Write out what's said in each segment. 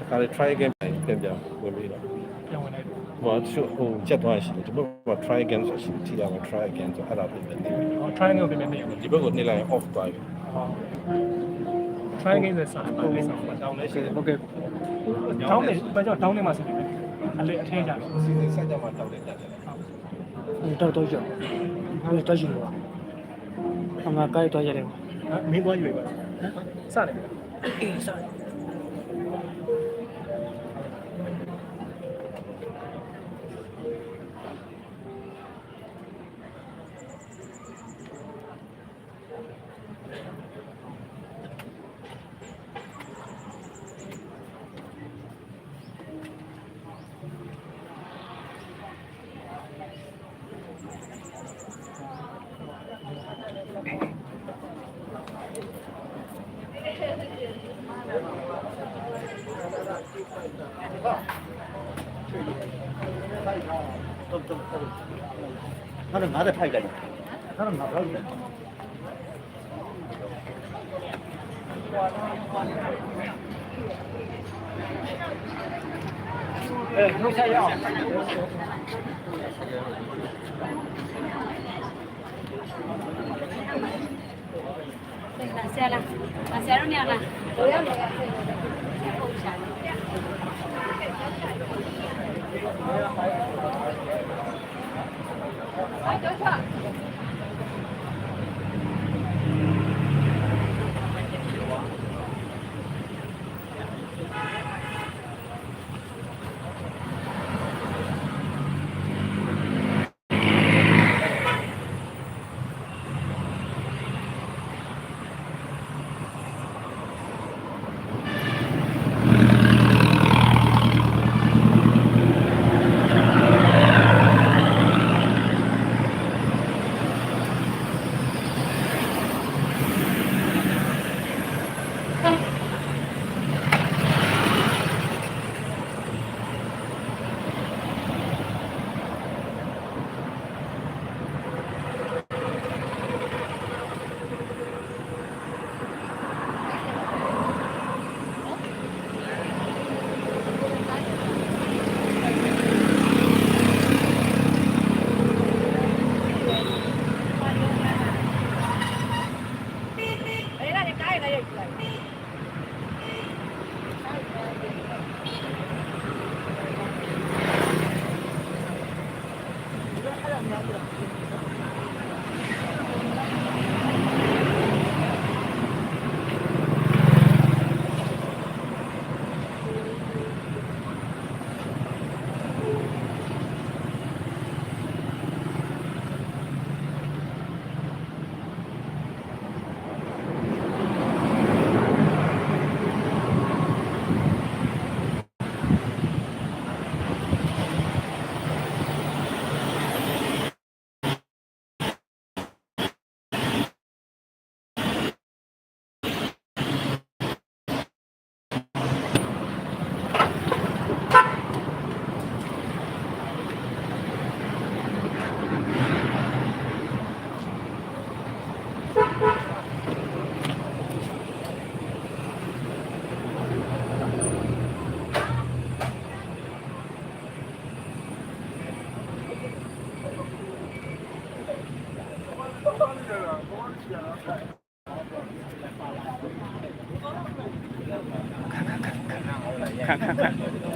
ခါလေး try again ပြန်ပြန်ဝင်ပြီးတော့ပြန်ဝင်လိုက်တယ်ဟိုချက်သွားရှိတယ်ဒီဘက်က try again ဆိုရှိထီလာမှာ try again ဆိုအဲ့ဒါပြင်နေ try ကိုပြင်နေတယ်ဒီဘက်ကိုနေလိုက် off သွားပြီ try again ဆိုစာပါလိမ့်မယ် တောင်းလဲရှိတယ် ဟုတ်ကဲ့တောင်းတယ်ဘာကြောင့်တောင်းနေမှာစီတယ်အလေအထင်းကြတယ် စီစဉ်ဆက်ကြမှာတောင်းတယ်ကြတယ် တော့ကြောက်အဲ့တော့ရှိလို့အမကိုက်တော့ရတယ် မင်းသွားရွေးပါစတယ်အေးစတယ် 나는 나를 타이가 나는 나를 노샤야 Nasiaro ni ala.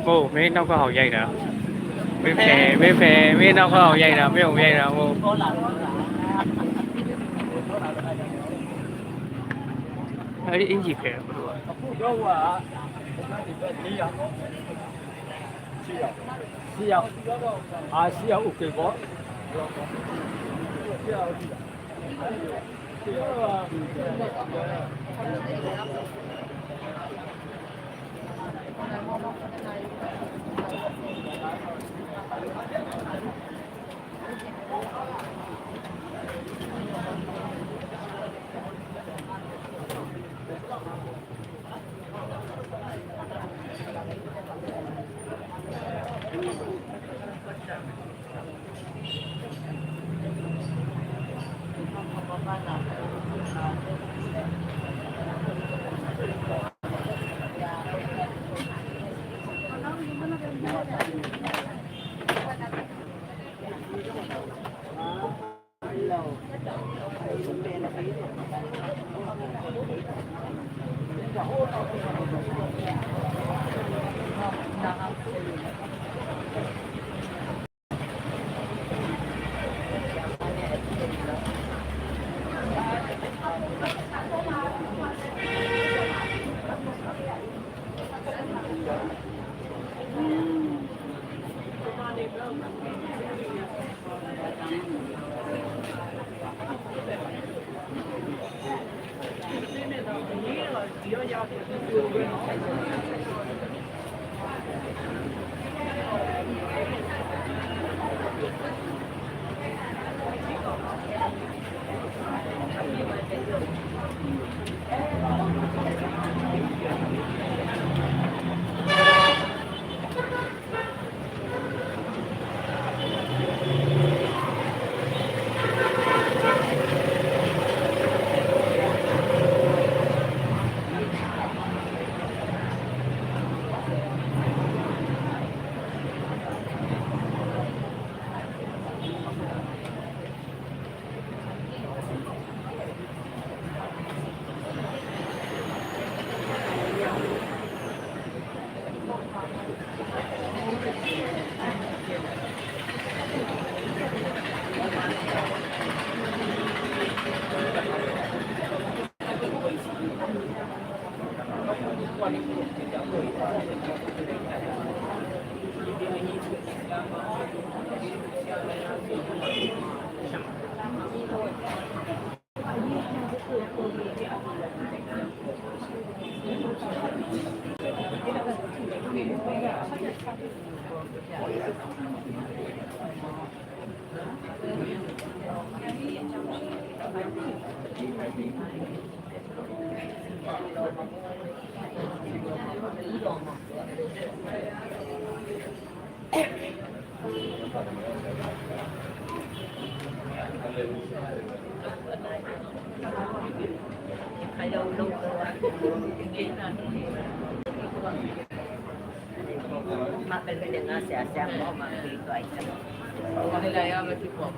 Ồ, mấy nó có hậu dây nè. Mấy nó có hậu dây nè, mấy hậu dây nè. Ồ. Ở đi in gì kìa. Siêu ok có. มาเป็นไปอย่างนั้นเสียแซมออกมาดีกว่าอีกแล้วอะไรอ่ะไม่ถูกบอกဒ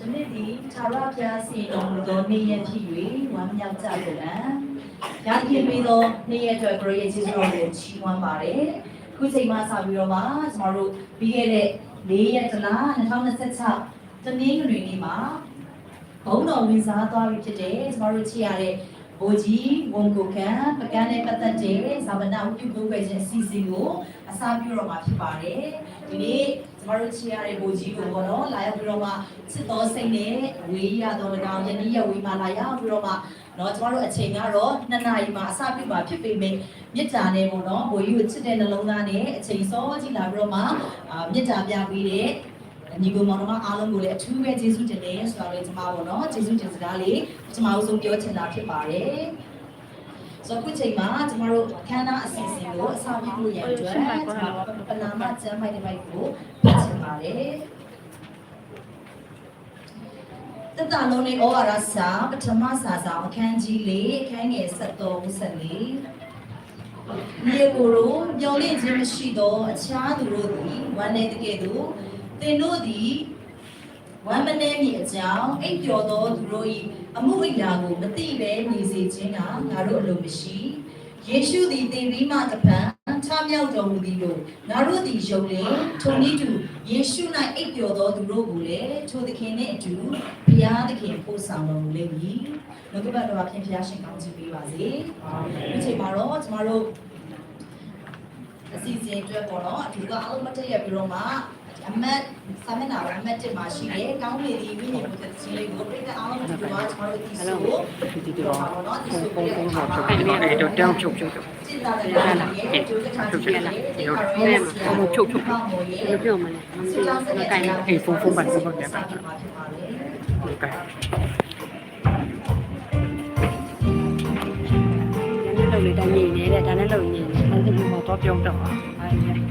ီနေ့ဒီသာရပြားစီတော်မူသောနေ့ရက်ဖြစ်၍ဝမ်းမြောက်ကြကုန်လံရည်ပြီးသောနေ့ရက်အတွက်ပရိယေကျေးဇူးတော်ကိုချီးမွမ်းပါတယ်ခုချိန်မှစပြီးတော့မှကျွန်တော်တို့ပြီးခဲ့တဲ့4ရက်တလား2026တနင်္ဂနွေနေ့မှာဘုံတော်ဝင်စားသွားပြီဖြစ်တယ်ကျွန်တော်တို့ချီရတဲ့ဘိုးကြီးဝန်ကိုခံပကန်းနဲ့ပတ်သက်တဲ့ဇာမနာဥပြုကိုွယ်ခြင်းအစီအစဉ်ကိုအစားပြုတော့မှာဖြစ်ပါတယ်ဒီနေ့ကျွန်တော်တို့ချီရတဲ့ဘိုးကြီးကိုပေါ့နော်လာရောက်ပြီးတော့မှစစ်တော်စိတ်နဲ့ဝေးရတော့၎င်းယနေ့ရက်ဝေးမှလာရောက်ပြီးတော့မှနော်ကျွန်တော်တို့အချိန်ကတော့2နာရီမှအစားပြုမှာဖြစ်ပေမဲ့မေတ္တာနဲ့ပေါ့နော်ဘိုးကြီးကိုချစ်တဲ့နှလုံးသားနဲ့အချိန်စောကြီးလာပြီးတော့မှမေတ္တာပြပေးတဲ့ညီကိုမောင်နှမအားလုံးကိုလည်းအထူးပဲကျေးဇူးတင်တယ်ဆိုတော့လေကျွန်မပေါ့နော်ကျေးဇူးတင်စကားလေးကျွန်မအဆုံးပြောချင်တာဖြစ်ပါတယ်ဆိုတော့ခုချိန်မှာကျွန်တော်တို့ခန္ဓာအစီအစဉ်ကိုအစားပြုလို့ရတဲ့အတွက်ကျွန်တော်ပနာမကျမ်းပိုက်တဲ့ဘိုက်ကိုပတ်ချင်ပါတယ်တတလုံးလေးဩဝါဒစာပထမစာဆောင်အခန်းကြီး၄အခန်းငယ်73မြေကိုယ်တို့မျောလင့်ခြင်းမရှိသောအခြားသူတို့သည်ဝမ်းနည်းတဲ့ကဲ့သို့သင်တို့သည်ဝမ်းမနှဲမည်အကြောင်းအိပ်ပျော်သောသူတို့၏အမှုအရာကိုမသိဘဲနေစေခြင်းကငါတို့အလိုမရှိယေရှုသည်သင်ပြီးမှတပံထ မြောက်တော်မူသည်လို့ငါတို့သည်ယုံလေထိုနည်းတူယေရှု၌အိပ်ပျော်သောသူတို့ကိုလည်းထိုသခင်နှင့်အတူဘုရားသခင်ပို့ဆောင်တော်မူလိမ့်မည်နှုတ်ကပတ်တော်အဖြစ်ဘုရားရှင်ကောင်းချီးပေးပါစေအာမင်ဒီချိန်မှာတော့ကျမတို့အစီအစဉ်အတွက်ပေါ့နော်အထူးကအလုံးမတည့်ရပြီးတော့မှအမတ်စာမျက်နှာအမတ်1မှာရှိတယ်ကောင်းလေဒီဝိညာဉ်ဘုဒ္ဓရှင်လေးကိုပြည့်တဲ့အားလုံးကိုကျမတို့ဒီဆိုဒီတော့ဒီဆိုပုံပုံမှာအဲ့တော့တောင်းချုပ်ကျင့်တာလည်းရဲ့ကျိုးတစ်ခါကြည့်ရလားဒီတော့ဘုံချုပ်ဘယ်လိုပြောမလဲမကိုင်းအေးဖုန်းပတ်ဖို့ပါတယ်ကဲ လုပ်လေတိုင်းနေတယ်ဒါနဲ့လုပ်နေတယ်အဲ့ဒီမှာတော့ပြောင်းတော့ပါအဲ့ဒီ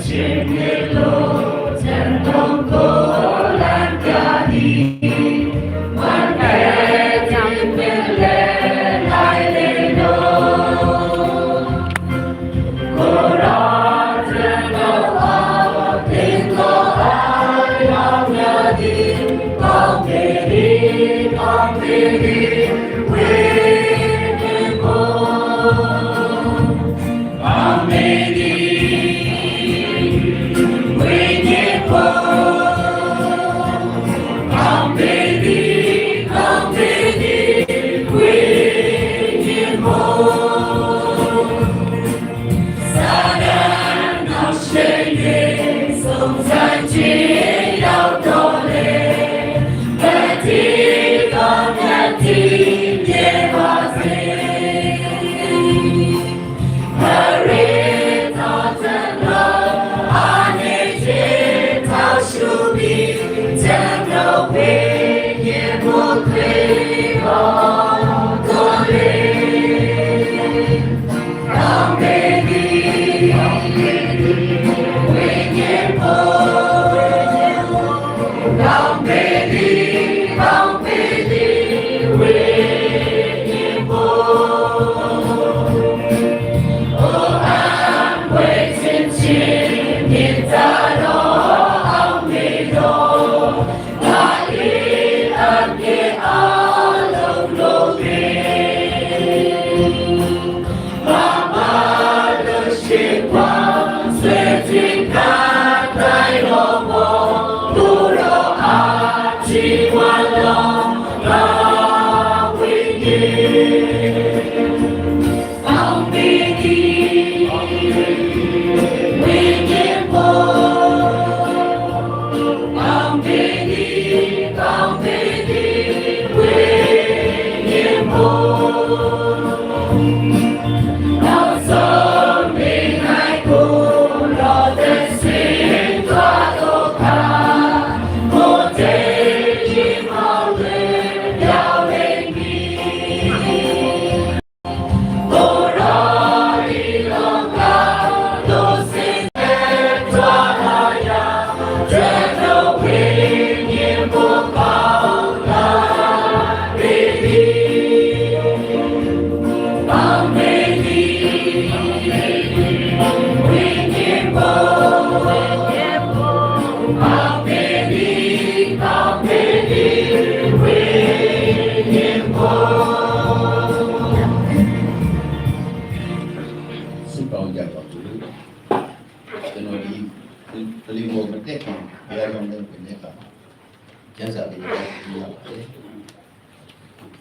ချင်းနေလို့ဇန်တော်ကိုလမ်းပြသည်ဝမ်းနဲ့ကြောင့်ပင်လေလိုက်လေတော့ကိုရာဇန်တော်အားတင်တော်အားရောက်ရသည်ကောင်းပေသည်ကောင်းပေသည်ဝေ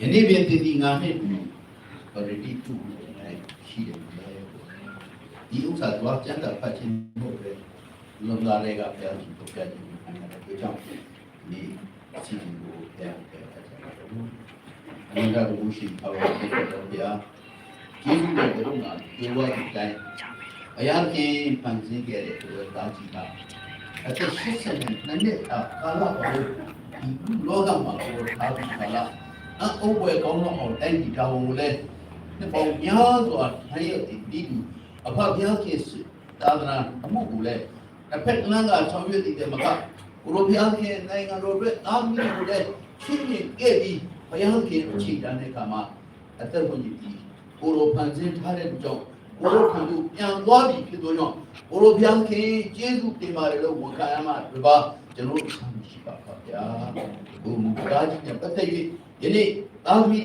ယနေ့ပင်တည်တည်ငါနဲ့ပရိတိတုရှိတယ်ဒီဥစ္စာတော့ကျန်တာဖတ်ခြင်းမို့ပဲလွန်လာတဲ့ကပြောင်းပြီးပြတ်ခြင်းဒီကြောင့်ဒီအစီအစဉ်ကိုပြန်ပြန်အရင်ကတော့ရှိပါတော့ဗျာကျေးဇူးတော်တို့ကဒီဝါဒီတိုင်းအရာကြီးပန်စင်းခဲ့တဲ့တာကြီးကအသက်80နှစ်ကာလပေါ်ဒီလောကမှာကိုထားပြီးပါလားအုပ်ွယ်ကောင်းတော့အောင်တိုင်းပြည်တော်ကိုလည်းနှစ်ပေါင်းများစွာထိုင်ရည်ပြီးအဖဘုရားခင်သာသနာအမှုကိုလည်းတစ်ဖက်လမ်းကဆောင်ရွက်တည်တယ်မကကိုလိုဘုရားခင်နိုင်ငံတော်အတွက်အားမီးကိုလည်းချင်းချင်းကဲ့ပြီးဘုရားခင်အခြေတန်းတဲ့အခါမှာအသက်ဝင်ပြီးကိုလိုဖန်ဆင်းထားတဲ့ကြောင့်ကိုလိုခံသူပြန်သွားပြီဖြစ်သောကြောင့်ကိုလိုဘုရားခင်ကျေးဇူးတင်ပါတယ်လို့ဝန်ခံရမှာဒီပါကျွန်တော်တို့ဆောင်ရှိပါပါဗျာဘုံမူကားကြီးနဲ့ပတ်သက်၍ယနေ့အာမီ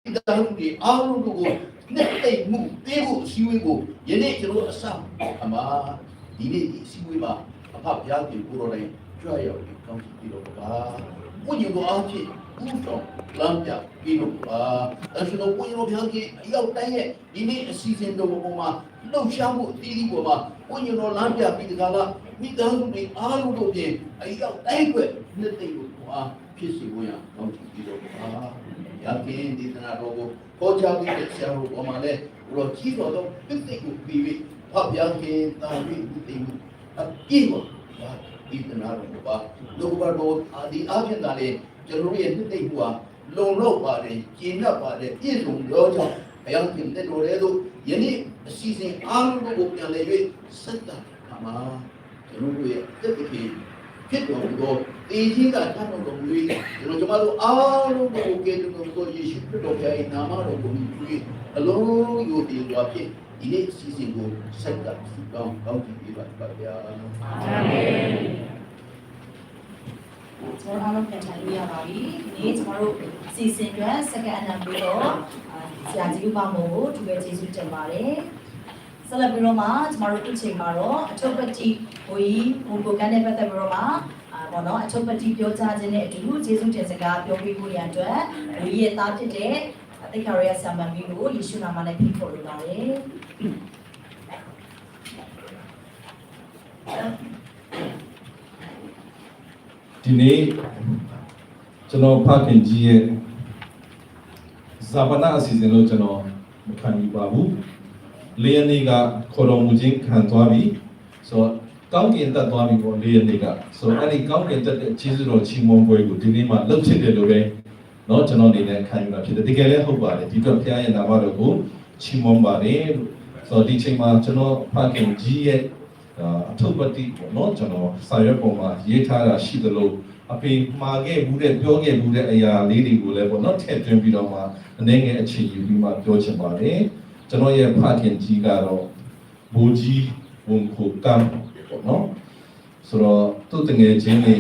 သားစုတွေအားလုံးတို့ကိုနှစ်သိမ့်မှုပေးဖို့အစည်းအဝေးကိုယနေ့ကျွန်တော်အစအမှာဒီနေ့ဒီအစည်းအဝေးမှာအဖဘုရားရှင်ကိုတော်တိုင်ကြွရောက်ပြီးကောင်းချီးပြီးတော့ပါဘုရားကိုအားဖြင့်ဘုတော်လမ်းပြပြီးတော့ပါအဲဆိုတော့ဘုရားဘုရားကြီးအရောက်တိုင်းရဲ့ဒီနေ့အစီအစဉ်တော်ပေါ်မှာလှုပ်ရှားမှုအသီးသီးပေါ်မှာဘုရားတော်လမ်းပြပြီးဒီကလာမိသားစုတွေအားလုံးတို့ပြင်အရောက်တိုင်းအတွက်နှစ်သိမ့်ကိုအားဖြစ်စေဖို့ရအောင်ကြည့်ပြီးတော့ပါရခင်ဒီတနာတော်ကိုပေါ်ချပြီးတဲ့ဆရာတော်ပေါ်မှာလည်းဘုရားကြီးတော်တော့တစ်သိမ့်ကိုပြီးပြီးဖတ်ပြခင်တာပြီးသိမ့်မှုအပြည့်ပါဒီတနာတော်ပါလောကတော်ဒီအပြင်ကလည်းကျွန်တော်ရဲ့နှစ်သိမ့်မှုဟာလုံလောက်ပါတယ်ကျင့်တတ်ပါတယ်ပြည့်စုံတော့ကြောင့်ဘုရားခင်တဲ့တော်ရဲ့တို့ယနေ့အစီအစဉ်အားလုံးကိုပြန်လည်၍ဆက်တာမှာကျွန်တော်တို့ရဲ့တက်တည်ဖြစ်တော်မူသောအေးကြီးကထပ်တော်မူ၍ကျွန်တော်အားလုံးကိုကယ်တင်တော်မူသောယေရှုခရစ်တော်ရဲ့နာမတော်ကိုမြည်ပြီးအလုံးယိုတည်စွာဖြင့်ဒီနေ့အစီအစဉ်ကိုဆက်ကပ်ပြီးကောင်းကြည့်ပေးပါဗျာအာမင် ကျွန်တော်အားလုံးပြန်ထိုင်လို့ရပါပြီဒီနေ့ကျွန်တော်တို့စီစဉ်ရွက်စကန်အနံပြီးတော့ဆရာကြီးဥပမောကိုသူပဲကျေးဇူးတင်ပါတယ်ဆက်လက်ပြီးတော့မှကျွန်တော်တို့အခုချိန်မှာတော့အထုပ်ပတိဘိုးကြီးဘုံကိုကန်တဲ့ပတ်သက်ပြီးတော့မှဘောနော်အထုပ်ပတိပြောကြားခြင်းနဲ့အတူကျေးဇူးတင်စကားပြောပြဖို့ရအတွက်ဘိုးကြီးရဲ့သားဖြစ်တဲ့တိတ်ခါရရဲ့ဆာမန်မီကိုယေရှုနာမနဲ့ဖိတ်ခေါ်လိုပါတယ်ဒီနေ့ကျွန်တော်ဖခင်ကြီးရဲ့ဇာပနာအစီအစဉ်လို့ကျွန်တော်မခံယူပါဘူး။၄ရက်နေ့ကခေါ်တော်မူခြင်းခံသွားပြီ။ဆိုတော့ကောင်းကင်တက်သွားပြီပေါ့၄ရက်နေ့ကဆိုတော့အဲ့ဒီကောင်းကင်တက်တဲ့ခြေစွတော်ချီးမွမ်းပွဲကိုဒီနေ့မှလုပ်ဖြစ်တယ်လို့ပဲเนาะကျွန်တော်အနေနဲ့ခံယူတာဖြစ်တယ်။တကယ်လည်းဟုတ်ပါတယ်ဒီတော့ဘုရားရဲ့နာမတော်ကိုချီးမွမ်းပါတယ်လို့ဆိုတော့ဒီချိန်မှာကျွန်တော်ဖခင်ကြီးရဲ့အထုပ်ပတိပေါ့เนาะကျွန်တော်စာရွက်ပေါ်မှာရေးထားတာရှိသလိုအဖေမှာခဲ့ဘူးတဲ့ပြောခဲ့ဘူးတဲ့အရာလေးတွေကိုလည်းပေါ့နော်ထည့်သွင်းပြီးတော့မှအနေငယ်အခြေယူပြီးမှပြောချင်ပါတယ်ကျွန်တော်ရဲ့ဖခင်ကြီးကတော့ဘိုးကြီးဝန်ကိုကံပေါ့နော်ဆိုတော့သူ့တငယ်ချင်းတွေ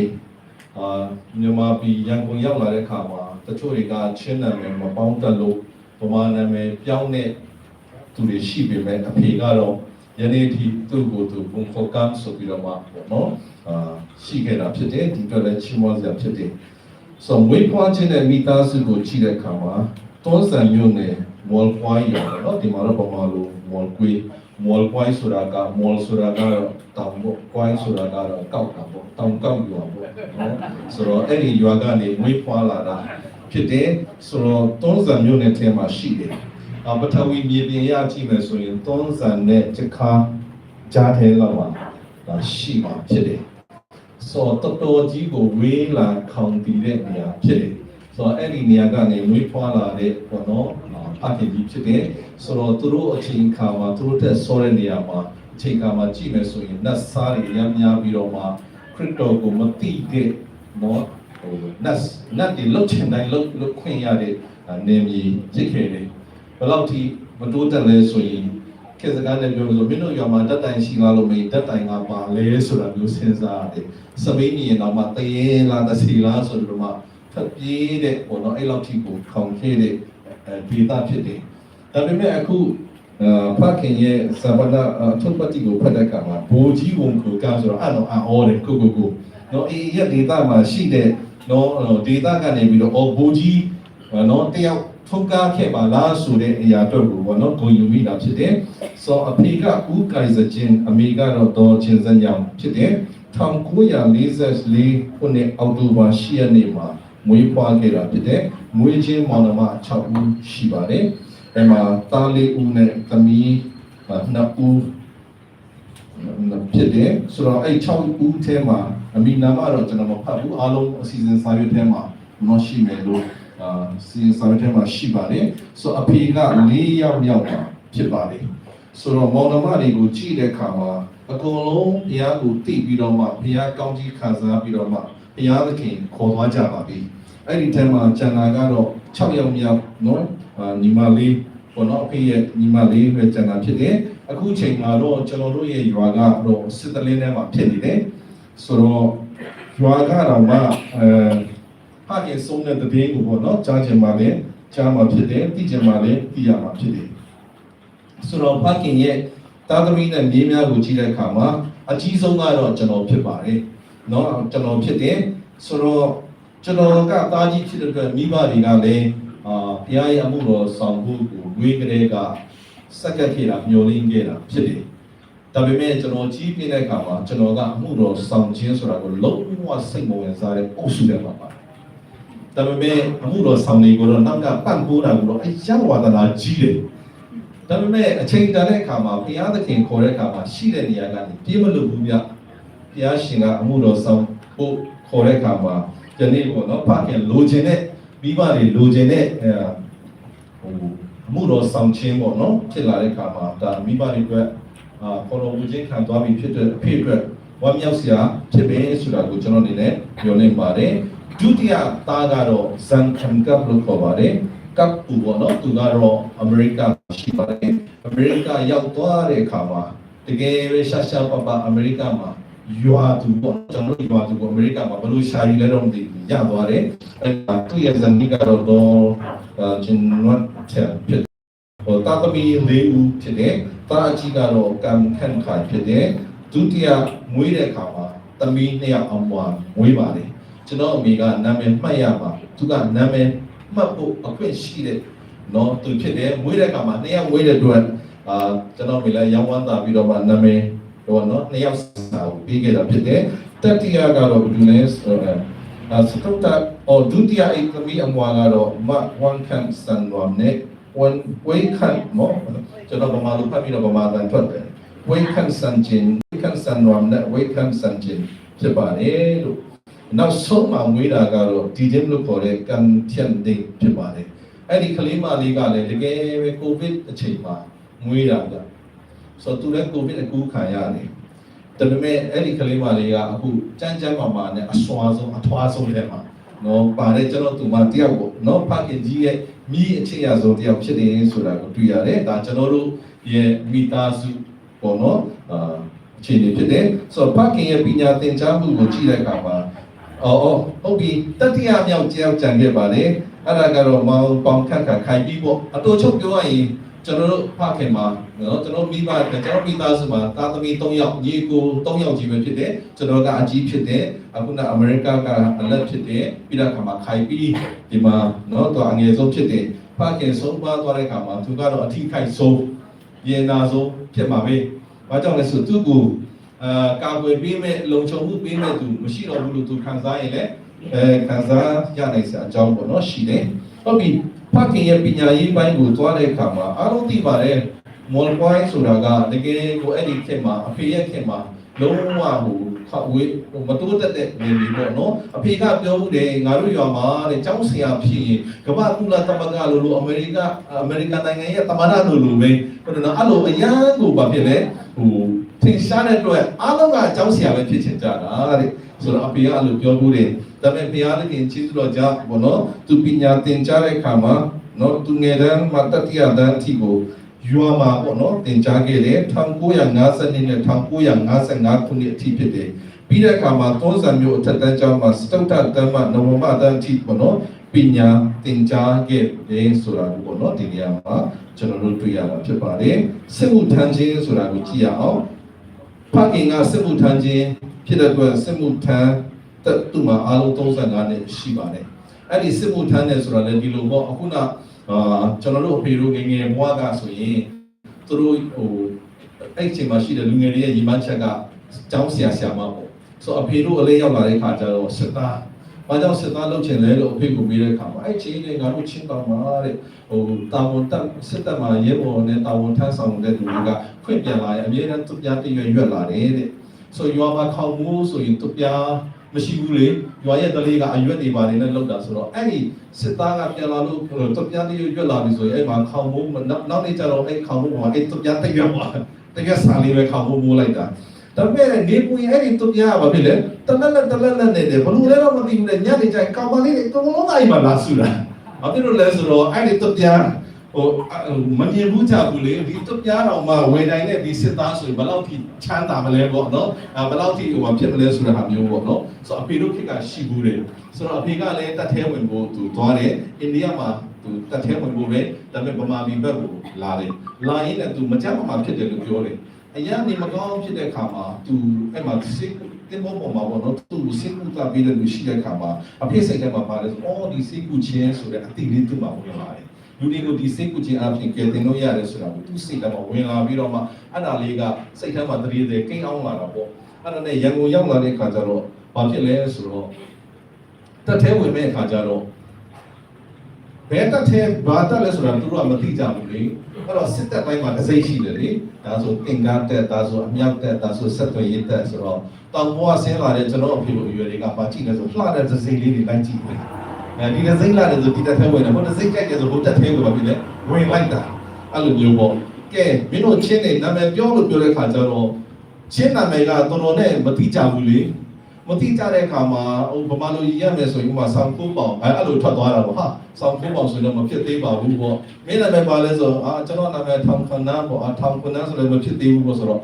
မြန်မာပြည်ရန်ကုန်ရောက်လာတဲ့အခါမှာတချို့တွေကချင်းနာမည်မပေါင်းတက်လို့ဗမာနာမည်ပြောင်းတဲ့သူတွေရှိပေမဲ့အဖေကတော့ယနေ့ဒီသူ့ကိုယ်သူဝန်ကိုကံဆိုပြီးတော့မှပေါ့နော်ရှိခဲ့တာဖြစ်တယ်ဒီတော့လည်းချီးမွမ်းစရာဖြစ်တယ်ဆိုမွေးဖွားခြင်းနဲ့မိသားစုကိုကြည့်တဲ့အခါမှာတွန်းဆန်မြို့နယ်မော်ကွိုင်းရောနော်ဒီမှာတော့ပမာလို့မော်ကွိုင်းဆိုတာကမော်ဆိုတာကတော့တောင်ပေါ့ကွိုင်းဆိုတာကတော့ကောက်တာပေါ့တောင်ကောက်ရွာပေါ့နော်ဆိုတော့အဲ့ဒီရွာကနေမွေးဖွားလာတာဖြစ်တယ်ဆိုတော့တွန်းဆန်မြို့နယ်ထဲမှာရှိတယ်ပထဝီမြေပြင်ရကြည့်မယ်ဆိုရင်တွန်းဆန်နဲ့ချခါကြားထဲလောက်မှာရှိမှာဖြစ်တယ်ဆိုတော့တော်ကြီးကိုဝေးလာခေါင်တည်တဲ့နေရာဖြစ်တယ်ဆိုတော့အဲ့ဒီနေရာကနေမွေးဖွားလာတဲ့ပေါ့နော်အဖြစ်ကြီးဖြစ်တယ်ဆိုတော့သူတို့အချိန်ခါမှာသူတို့တက်ဆောတဲ့နေရာမှာအချိန်ခါမှာကြည့်မယ်ဆိုရင်နတ်စားတွေရမ်းများပြီးတော့မှခရစ်တော်ကိုမသိတဲ့နော်နတ်တွေလှုပ်ချင်တိုင်းလှုပ်ခွင့်ရတဲ့နေမြေဖြစ်ခဲ့တယ်ဘယ်လောက်ထိမတိုးတက်လဲဆိုရင်ခေတ်စကားနဲ့ပြောလို့မင်းတို့ရွာမှာတက်တိုင်ရှိလားလို့မေးတက်တိုင်ကပါလဲဆိုတာမျိုးစဉ်းစားရတယ်စပိန်ကြီးရင်တော့မှတရေလားတစီလားဆိုတော့မှထပ်ပြေးတဲ့ပေါ့နော်အဲ့လောက်ထိကိုခေါင်ခဲ့တဲ့ဒေတာဖြစ်တယ်ဒါပေမဲ့အခုဖခင်ရဲ့ဇာပနာထုပ်ပတိကိုဖတ်တဲ့အခါမှာဘိုးကြီးဝန်ကိုကဆိုတော့အဲ့တော့အော်တယ်ကိုနော်အေးရဲ့ဒေတာမှာရှိတဲ့နော်ဒေတာကနေပြီးတော့ဘိုးကြီးနော်တယောက်ထုတ်ကားခဲ့ပါလားဆိုတဲ့အရာတော့ကိုဘောနော်ကိုယူမိတာဖြစ်တယ်။ဆိုအဖေကဦးကိုင်စချင်းအမေကတော့တော်ချင်းစံညောင်ဖြစ်တယ်။1944ခုနှစ်အောက်တိုဘာ10ရက်နေ့မှာမွေးဖွားခဲ့တာဖြစ်တယ်။မွေးချင်းမောင်နှမ6ဦးရှိပါတယ်။အဲမှာသားလေးဦးနဲ့သမီး2ဦးဖြစ်တယ်။ဆိုတော့အဲ6ဦးထဲမှာအမိနာမတော့ကျွန်တော်မဖတ်ဘူးအားလုံးအစီအစဉ်စာရွက်ထဲမှာမရှိမယ်လို့စီစာထဲမှာရှိပါတယ်ဆိုအဖေက4ယောက်မြောက်တာဖြစ်ပါတယ်ဆိုတော့မောင်နှမတွေကိုကြည့်တဲ့အခါမှာအကုန်လုံးဘုရားကိုသိပြီးတော့မှဘုရားကောင်းကြီးခံစားပြီးတော့မှဘုရားသခင်ခေါ်သွားကြပါပြီအဲ့ဒီထဲမှာကျန်တာကတော့6ယောက်မြောက်နော်ညီမလေးဘောနော်အဖေရဲ့ညီမလေးပဲကျန်တာဖြစ်တယ်အခုချိန်မှာတော့ကျွန်တော်တို့ရဲ့ရွာကတော့စစ်တလင်းထဲမှာဖြစ်နေတယ်ဆိုတော့ရွာကတော့မှဖခင်ဆုံးတဲ့တည်င်းကိုပေါ့နော်ကြားချင်ပါလေ ကြားမှာဖြစ်တယ်သိချင်မှလည်းသိရမှာဖြစ်တယ်ဆိုတော့ဖခင်ရဲ့သားသမီးနဲ့မြေးများကိုကြည့်တဲ့အခါမှာအကြီးဆုံးကတော့ကျွန်တော်ဖြစ်ပါတယ်เนาะကျွန်တော်ဖြစ်တယ်ဆိုတော့ကျွန်တော်ကသားကြီးဖြစ်တဲ့အတွက်မိဘတွေကလည်းဘုရားရဲ့အမှုတော်ဆောင်ဖို့ကိုဝေးကလေးကစက္ကပ်ခဲ့တာမျှော်လင့်ခဲ့တာဖြစ်တယ်ဒါပေမဲ့ကျွန်တော်ကြီးပြတဲ့အခါမှာကျွန်တော်ကအမှုတော်ဆောင်ခြင်းဆိုတာကိုလုံးဝစိတ်မဝင်စားတဲ့အုပ်စုထဲမှာပါတယ်ဒါပေမဲ့အမှုတော်ဆောင်တွေကိုတော့နောက်ကပံ့ပိုးတာကိုတော့အယံဝါဒနာကြီးတယ်ဒါပေမဲ့အချိန်တန်တဲ့အခါမှာဘုရားသခင်ခေါ်တဲ့အခါမှာရှိတဲ့နေရာကနေပြေးမလို့ဘူးဗျဘုရားရှင်ကအမှုတော်ဆောင်ဖို့ခေါ်တဲ့အခါမှာဒီနေ့ပေါ့နော်ဖခင်လိုချင်တဲ့မိဘတွေလိုချင်တဲ့အမှုတော်ဆောင်ခြင်းပေါ့နော်ဖြစ်လာတဲ့အခါမှာဒါမိဘတွေအတွက်ခေါ်တော်မူခြင်းခံသွားပြီးဖြစ်တဲ့အဖြစ်အတွက်ဝမ်းမြောက်စရာဖြစ်ပဲဆိုတာကိုကျွန်တော်အနေနဲ့ပြောနေပါတယ်ဒုတိယသားကတော့ဇန်ခံကပ်လို့ခေါ်ပါတယ်ကပ်ပူပေါ့နော်သူကတော့အမေရိကရှိပါတယ်အမေရိကရောက်သွားတဲ့အခါမှာတကယ်ပဲရှာရှာပပအမေရိကမှာရွာသူပေါ့ကျွန်တော်ရွာသူကိုအမေရိကမှာဘယ်လိုရှာယူလဲတော့မသိဘူးရသွားတယ်အဲသူရဲ့ဇန်နီကတော့ဂျင်နွတ်ချက်ဖြစ်တာသမီလေးဦးဖြစ်တယ်တာအကြီးကတော့ကံခန့်ခါဖြစ်တယ်ဒုတိယမွေးတဲ့အခါမှာသမီးနှစ်ယောက်အောင်ပွားမွေးပါတယ်ကျွန်တော်အမေကနာမည်မှတ်ရပါသူကနာမည်မှတ်ဖို့အခွင့်ရှိတဲ့နော်သူဖြစ်တယ်မွေးတဲ့အခါမှာနှစ်ယောက်မွေးတဲ့အတွက်ကျွန်တော်အမေလည်းရောင်းဝမ်းသာပြီးတော့မှနာမည်တော့နော်နှစ်ယောက်စာကိုပြီးခဲ့တာဖြစ်တယ်တတိယကတော့ဘယ်လိုလဲဆိုတော့စတုတ္တဒုတိယအိမ်သမီးအမွာကတော့မဝန်ခန့်စံဝမ်နဲ့ဝန်ဝေခန့်နော်ကျွန်တော်ဗမာလိုဖတ်ပြီးတော့ဗမာတန်ထွက်တယ်ဝေခန့်စံချင်းဝေခန့်စံဝမ်နဲ့ဝေခန့်စံချင်းဖြစ်ပါတယ်လို့နောက်ဆုံးမှမွေးတာကတော့ဒီဂျင်လို့ခေါ်တဲ့ကန်ထျန်ဒိတ်ဖြစ်ပါတယ်အဲ့ဒီကလေးမလေးကလည်းတကယ်ပဲကိုဗစ်အချိန်မှာမွေးတာကဆိုတော့သူလည်းကိုဗစ်အကူခံရတယ်ဒါပေမဲ့အဲ့ဒီကလေးမလေးကအခုကြမ်းမာနဲ့အစွာဆုံးအထွားဆုံးတဲ့မှာနော်ပါတယ်ကျွန်တော်သူမတယောက်ပေါ့နော်ဖခင်ကြီးရဲ့မိအခြေရဆုံးတယောက်ဖြစ်နေဆိုတာကိုတွေ့ရတယ်ဒါကျွန်တော်တို့ရဲ့မိသားစုပေါ့နော်အခြေအနေဖြစ်တယ်ဆိုတော့ဖခင်ရဲ့ပညာသင်ကြားမှုကိုကြည့်တဲ့အခါမှာဟုတ်ပြီတတိယမြောက်ကြောက်ကြံခဲ့ပါလေအဲ့ဒါကတော့မောင်ပေါင်ခန့်ခိုင်ပြီးပေါ့အတူချုပ်ပြောရရင်ကျွန်တော်တို့ဖခင်မှာနော်ကျွန်တော်မိဘကျွန်တော်မိသားစုမှာသားသမီး3ယောက်ညီကို3ယောက်ကြီးပဲဖြစ်တယ်ကျွန်တော်ကအကြီးဖြစ်တယ်အခုကအမေရိကကအလက်ဖြစ်တယ်ပြီးတော့ခါမှာခိုင်ပြီးဒီမှာနော်သူအငယ်ဆုံးဖြစ်တယ်ဖခင်ဆုံးပါသွားတဲ့ခါမှာသူကတော့အထီးခိုက်ဆုံးရေနာဆုံးဖြစ်မှာပဲဘာကြောင့်လဲဆိုသူကကာကွယ်ပေးမဲ့လုံခြုံမှုပေးမဲ့သူမရှိတော့ဘူးလို့သူခံစားရင်လည်းခံစားရနိုင်စရာအကြောင်းပေါ့နော်ရှိတယ်ဟုတ်ပြီဖခင်ရဲ့ပညာရေးပိုင်းကိုသွားတဲ့အခါမှာအားလုံးသိပါတယ်မော်လ်ပွိုင်းဆိုတာကတကယ်ကိုအဲ့ဒီခေတ်မှာအဖေရဲ့ခေတ်မှာလုံးဝမတိုးတက်တဲ့နေပြီပေါ့နော်အဖေကပြောမှုတယ်ငါတို့ရွာမှာတဲ့ကျောင်းဆရာဖြစ်ရင်ကမ္ဘာကုလသမဂ္ဂလိုအမေရိကန်နိုင်ငံရဲ့သမ္မတလိုပဲဟုတ်တယ်နော်အဲ့လိုအရန်ကိုဘာဖြစ်လဲထင်ရှားတဲ့အတွက်အားလုံးကကျောင်းဆရာပဲဖြစ်ချင်ကြတာတဲ့ဆိုတော့အဖေကအဲ့လိုပြောမှုတယ်ဒါပေမဲ့ဘုရားသခင်ချီးကျူးတော်ကြောင့်ဘောနော်သူပညာသင်ကြားတဲ့အခါမှာနော်သူငယ်တန်းမှာတတိယတန်းအထိကိုရွာမှာပေါ့နော်သင်ကြားခဲ့တယ်1950နဲ့1955ခုနှစ်အထိဖြစ်တယ်ပြီးတဲ့အခါမှာသုံးဆံမျိုးအထက်တန်းကျောင်းမှာစတုတ္ထတန်းမှနဝမတန်းအထိပေါ့နော်ပညာသင်ကြားခဲ့တယ်ဆိုတာကိုပေါ့နော်ဒီနေရာမှာကျွန်တော်တို့တွေ့ရတာဖြစ်ပါတယ်စစ်မှုထမ်းခြင်းဆိုတာကိုကြည့်ရအောင်ဖခင်ကစစ်မှုထမ်းခြင်းဖြစ်တဲ့အတွက်စစ်မှုထမ်းသူ့မှာအားလုံး35နှစ်ရှိပါတယ်အဲ့ဒီစစ်မှုထမ်းတယ်ဆိုတာလည်းဒီလိုပေါ့အခုနကျွန်တော်တို့အဖေတို့ငယ်ဘွားကဆိုရင်သူတို့အဲ့ချိန်မှာရှိတဲ့လူငယ်တွေရဲ့ညီမချက်ကကျောင်းဆရာမပေါ့ဆိုအဖေတို့အလေးရောက်လာတဲ့ခါကျတော့စစ်သားဘာကြောင့်စစ်သားလုပ်ချင်လဲလို့အဖေကမေးတဲ့ခါမှာအဲ့ချိန်လေးငါတို့ချင်းတောင်မှာတဲ့တာဝန်တက်စစ်တပ်မှာရဲဘော်နဲ့တာဝန်ထမ်းဆောင်တဲ့လူတွေကခွင့်ပြန်လာရင်အမြဲတမ်းသူပြတရွက်လာတယ်တဲ့ဆိုရွာမှာခေါင်းမိုးဆိုရင်သူပြမရှိဘူးလေရွာရဲ့တလေးကအရွက်တွေပါနေနဲ့လောက်တာဆိုတော့အဲ့ဒီစစ်သားကပြန်လာလို့သူပြတရွက်လာပြီဆိုရင်အဲ့မှာခေါင်းမိုးနောက်နေ့ကျတော့အဲ့ခေါင်းမိုးမှာအဲ့သူပြတရွက်ပါတကယ်စားလေးပဲခေါင်းမိုးလိုက်တာဒါပေမဲ့နေပူရင်အဲ့ဒီသူပြပါဖြစ်လေတလက်နဲ့နေတယ်ဘလို့လဲတော့မသိဘူးလေညနေကျရင်ကောင်မလေးတွေအကုန်လုံးအိမ်မှာလာဆူတာဘာဖြစ်လို့လဲဆိုတော့အဲ့ဒီသူပြမမြင်ဘူးကြဘူးလေဒီသူပြတော်မှာဝယ်တိုင်းနဲ့ဒီစစ်သားဆိုရင်ဘယ်လောက်ထိချမ်းသာမလဲပေါ့နော်ဘယ်လောက်ထိဖြစ်မလဲဆိုတာဟာမျိုးပေါ့နော်ဆိုတော့အဖေတို့ခေတ်ကရှိဘူးတယ်ဆိုတော့အဖေကလည်းတတ်သေးဝင်ဖို့သူသွားတယ်အိန္ဒိယမှာ သူတက်ထဲဝင်ဖို့ပဲဒါပေမဲ့ဗမာပြည်ဘက်ကိုလာတယ်လာရင်းနဲ့သူမကြမ်းမှဖြစ်တယ်လို့ပြောတယ်အရင်နေမကောင်းဖြစ်တဲ့ခါမှာသူအဲ့မှာစိတ်တင်ပေါ်မှာပေါ့နော်သူစိတ်ကူတာပြီးတဲ့လူရှိတဲ့ခါမှာအဖြစ်စိတ်ထဲမှာပါတယ်ဆိုအော်ဒီစိတ်ကူချင်းဆိုတဲ့အတိလေးသူ့မှာဝင်လာတယ်လူတွေကိုဒီစိတ်ကူချင်းအပြင်ကဲတင်လို့ရတယ်ဆိုတာကိုသူစိတ်ထဲမှာဝင်လာပြီးတော့မှအဲ့ဒါလေးကစိတ်ထဲမှာတရေသေးကိန်းအောင်လာတာပေါ့အဲ့ဒါနဲ့ရန်ကုန်ရောက်လာတဲ့ခါကျတော့ဘာဖြစ်လဲဆိုတော့တက်ထဲဝင်မဲ့ခါကျတော့ဘယ်တက်ထဲဘာတက်လဲဆိုတာသူတို့ကမသိကြဘူးလေအဲ့တော့စစ်တပ်ပိုင်းမှာတစ်စိတ်ရှိတယ်လေဒါဆိုတင်ကားတက်ဒါဆိုအမြောက်တက်ဒါဆိုဆက်သွယ်ရေးတက်ဆိုတော့တောင်ပေါ်ဆင်းလာတဲ့ကျွန်တော်အဖေတို့အရွယ်တွေကပါကြည့်လဲဆိုလှတဲ့တစ်စိတ်လေးတွေလိုက်ကြည့်တယ်အဲဒီတစ်စိတ်လာတယ်ဆိုဒီတက်ထဲဝင်တယ်ဟိုတစ်စိတ်ကြိုက်တယ်ဆိုဟိုတက်ထဲဝင်ပါပြီလေဝင်လိုက်တာအဲ့လိုမျိုးပေါ့ကဲမင်းတို့ချင်းနေနာမည်ပြောလို့ပြောတဲ့ခါကျတော့ချင်းနာမည်ကတော်တော်နဲ့မသိကြဘူးလေမတိကြတဲ့အခါမှာဟိုဗမာလူကြီးရမယ်ဆိုရင်ဥမာဆောင်းကိုပေါအောင်အဲ့လိုထွက်သွားတာပေါ့ဟာဆောင်းကိုပေါဆိုတော့မဖြစ်သေးပါဘူးပေါ့မင်းနာမည်ပါလဲဆိုကျွန်တော်နာမည်ထောင်ခဏပေါ့ထောင်ခဏဆိုလည်းမဖြစ်သေးဘူးပေါ့ဆိုတော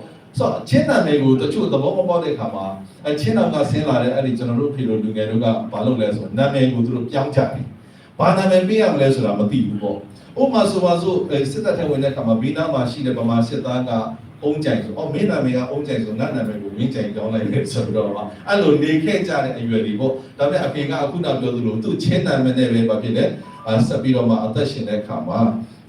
့ချင်းနာမည်ကိုတချို့သဘောမပေါက်တဲ့အခါမှာချင်းနာမည်ဆင်းလာတဲ့အဲ့ဒီကျွန်တော်တို့ဖေလိုလူငယ်တို့ကဘာလုပ်လဲဆိုနာမည်ကိုသူတို့ပြောင်းကြတယ်ဘာနာမည်ပေးရမလဲဆိုတာမသိဘူးပေါ့ဥပမာဆိုပါစို့စစ်တပ်ထဲဝင်တဲ့အခါမှာဘီနာမှာရှိတဲ့ဗမာစစ်သားကအုံးကြိုင်ဆိုမင်းနာမည်ကအုံးကြိုင်ဆိုငါနာမည်ကိုမင်းကြိုင်ကြောင်းလိုက်လေဆိုတော့အဲ့လိုနေခဲ့ကြတဲ့အရွယ်တွေပေါ့ဒါပေမဲ့အဖေကအခုနောက်ပြောသလိုသူ့ချင်းနာမည်နဲ့ပဲပါဖြစ်တယ်ဆက်ပြီးတော့မှအသက်ရှင်တဲ့အခါမှာ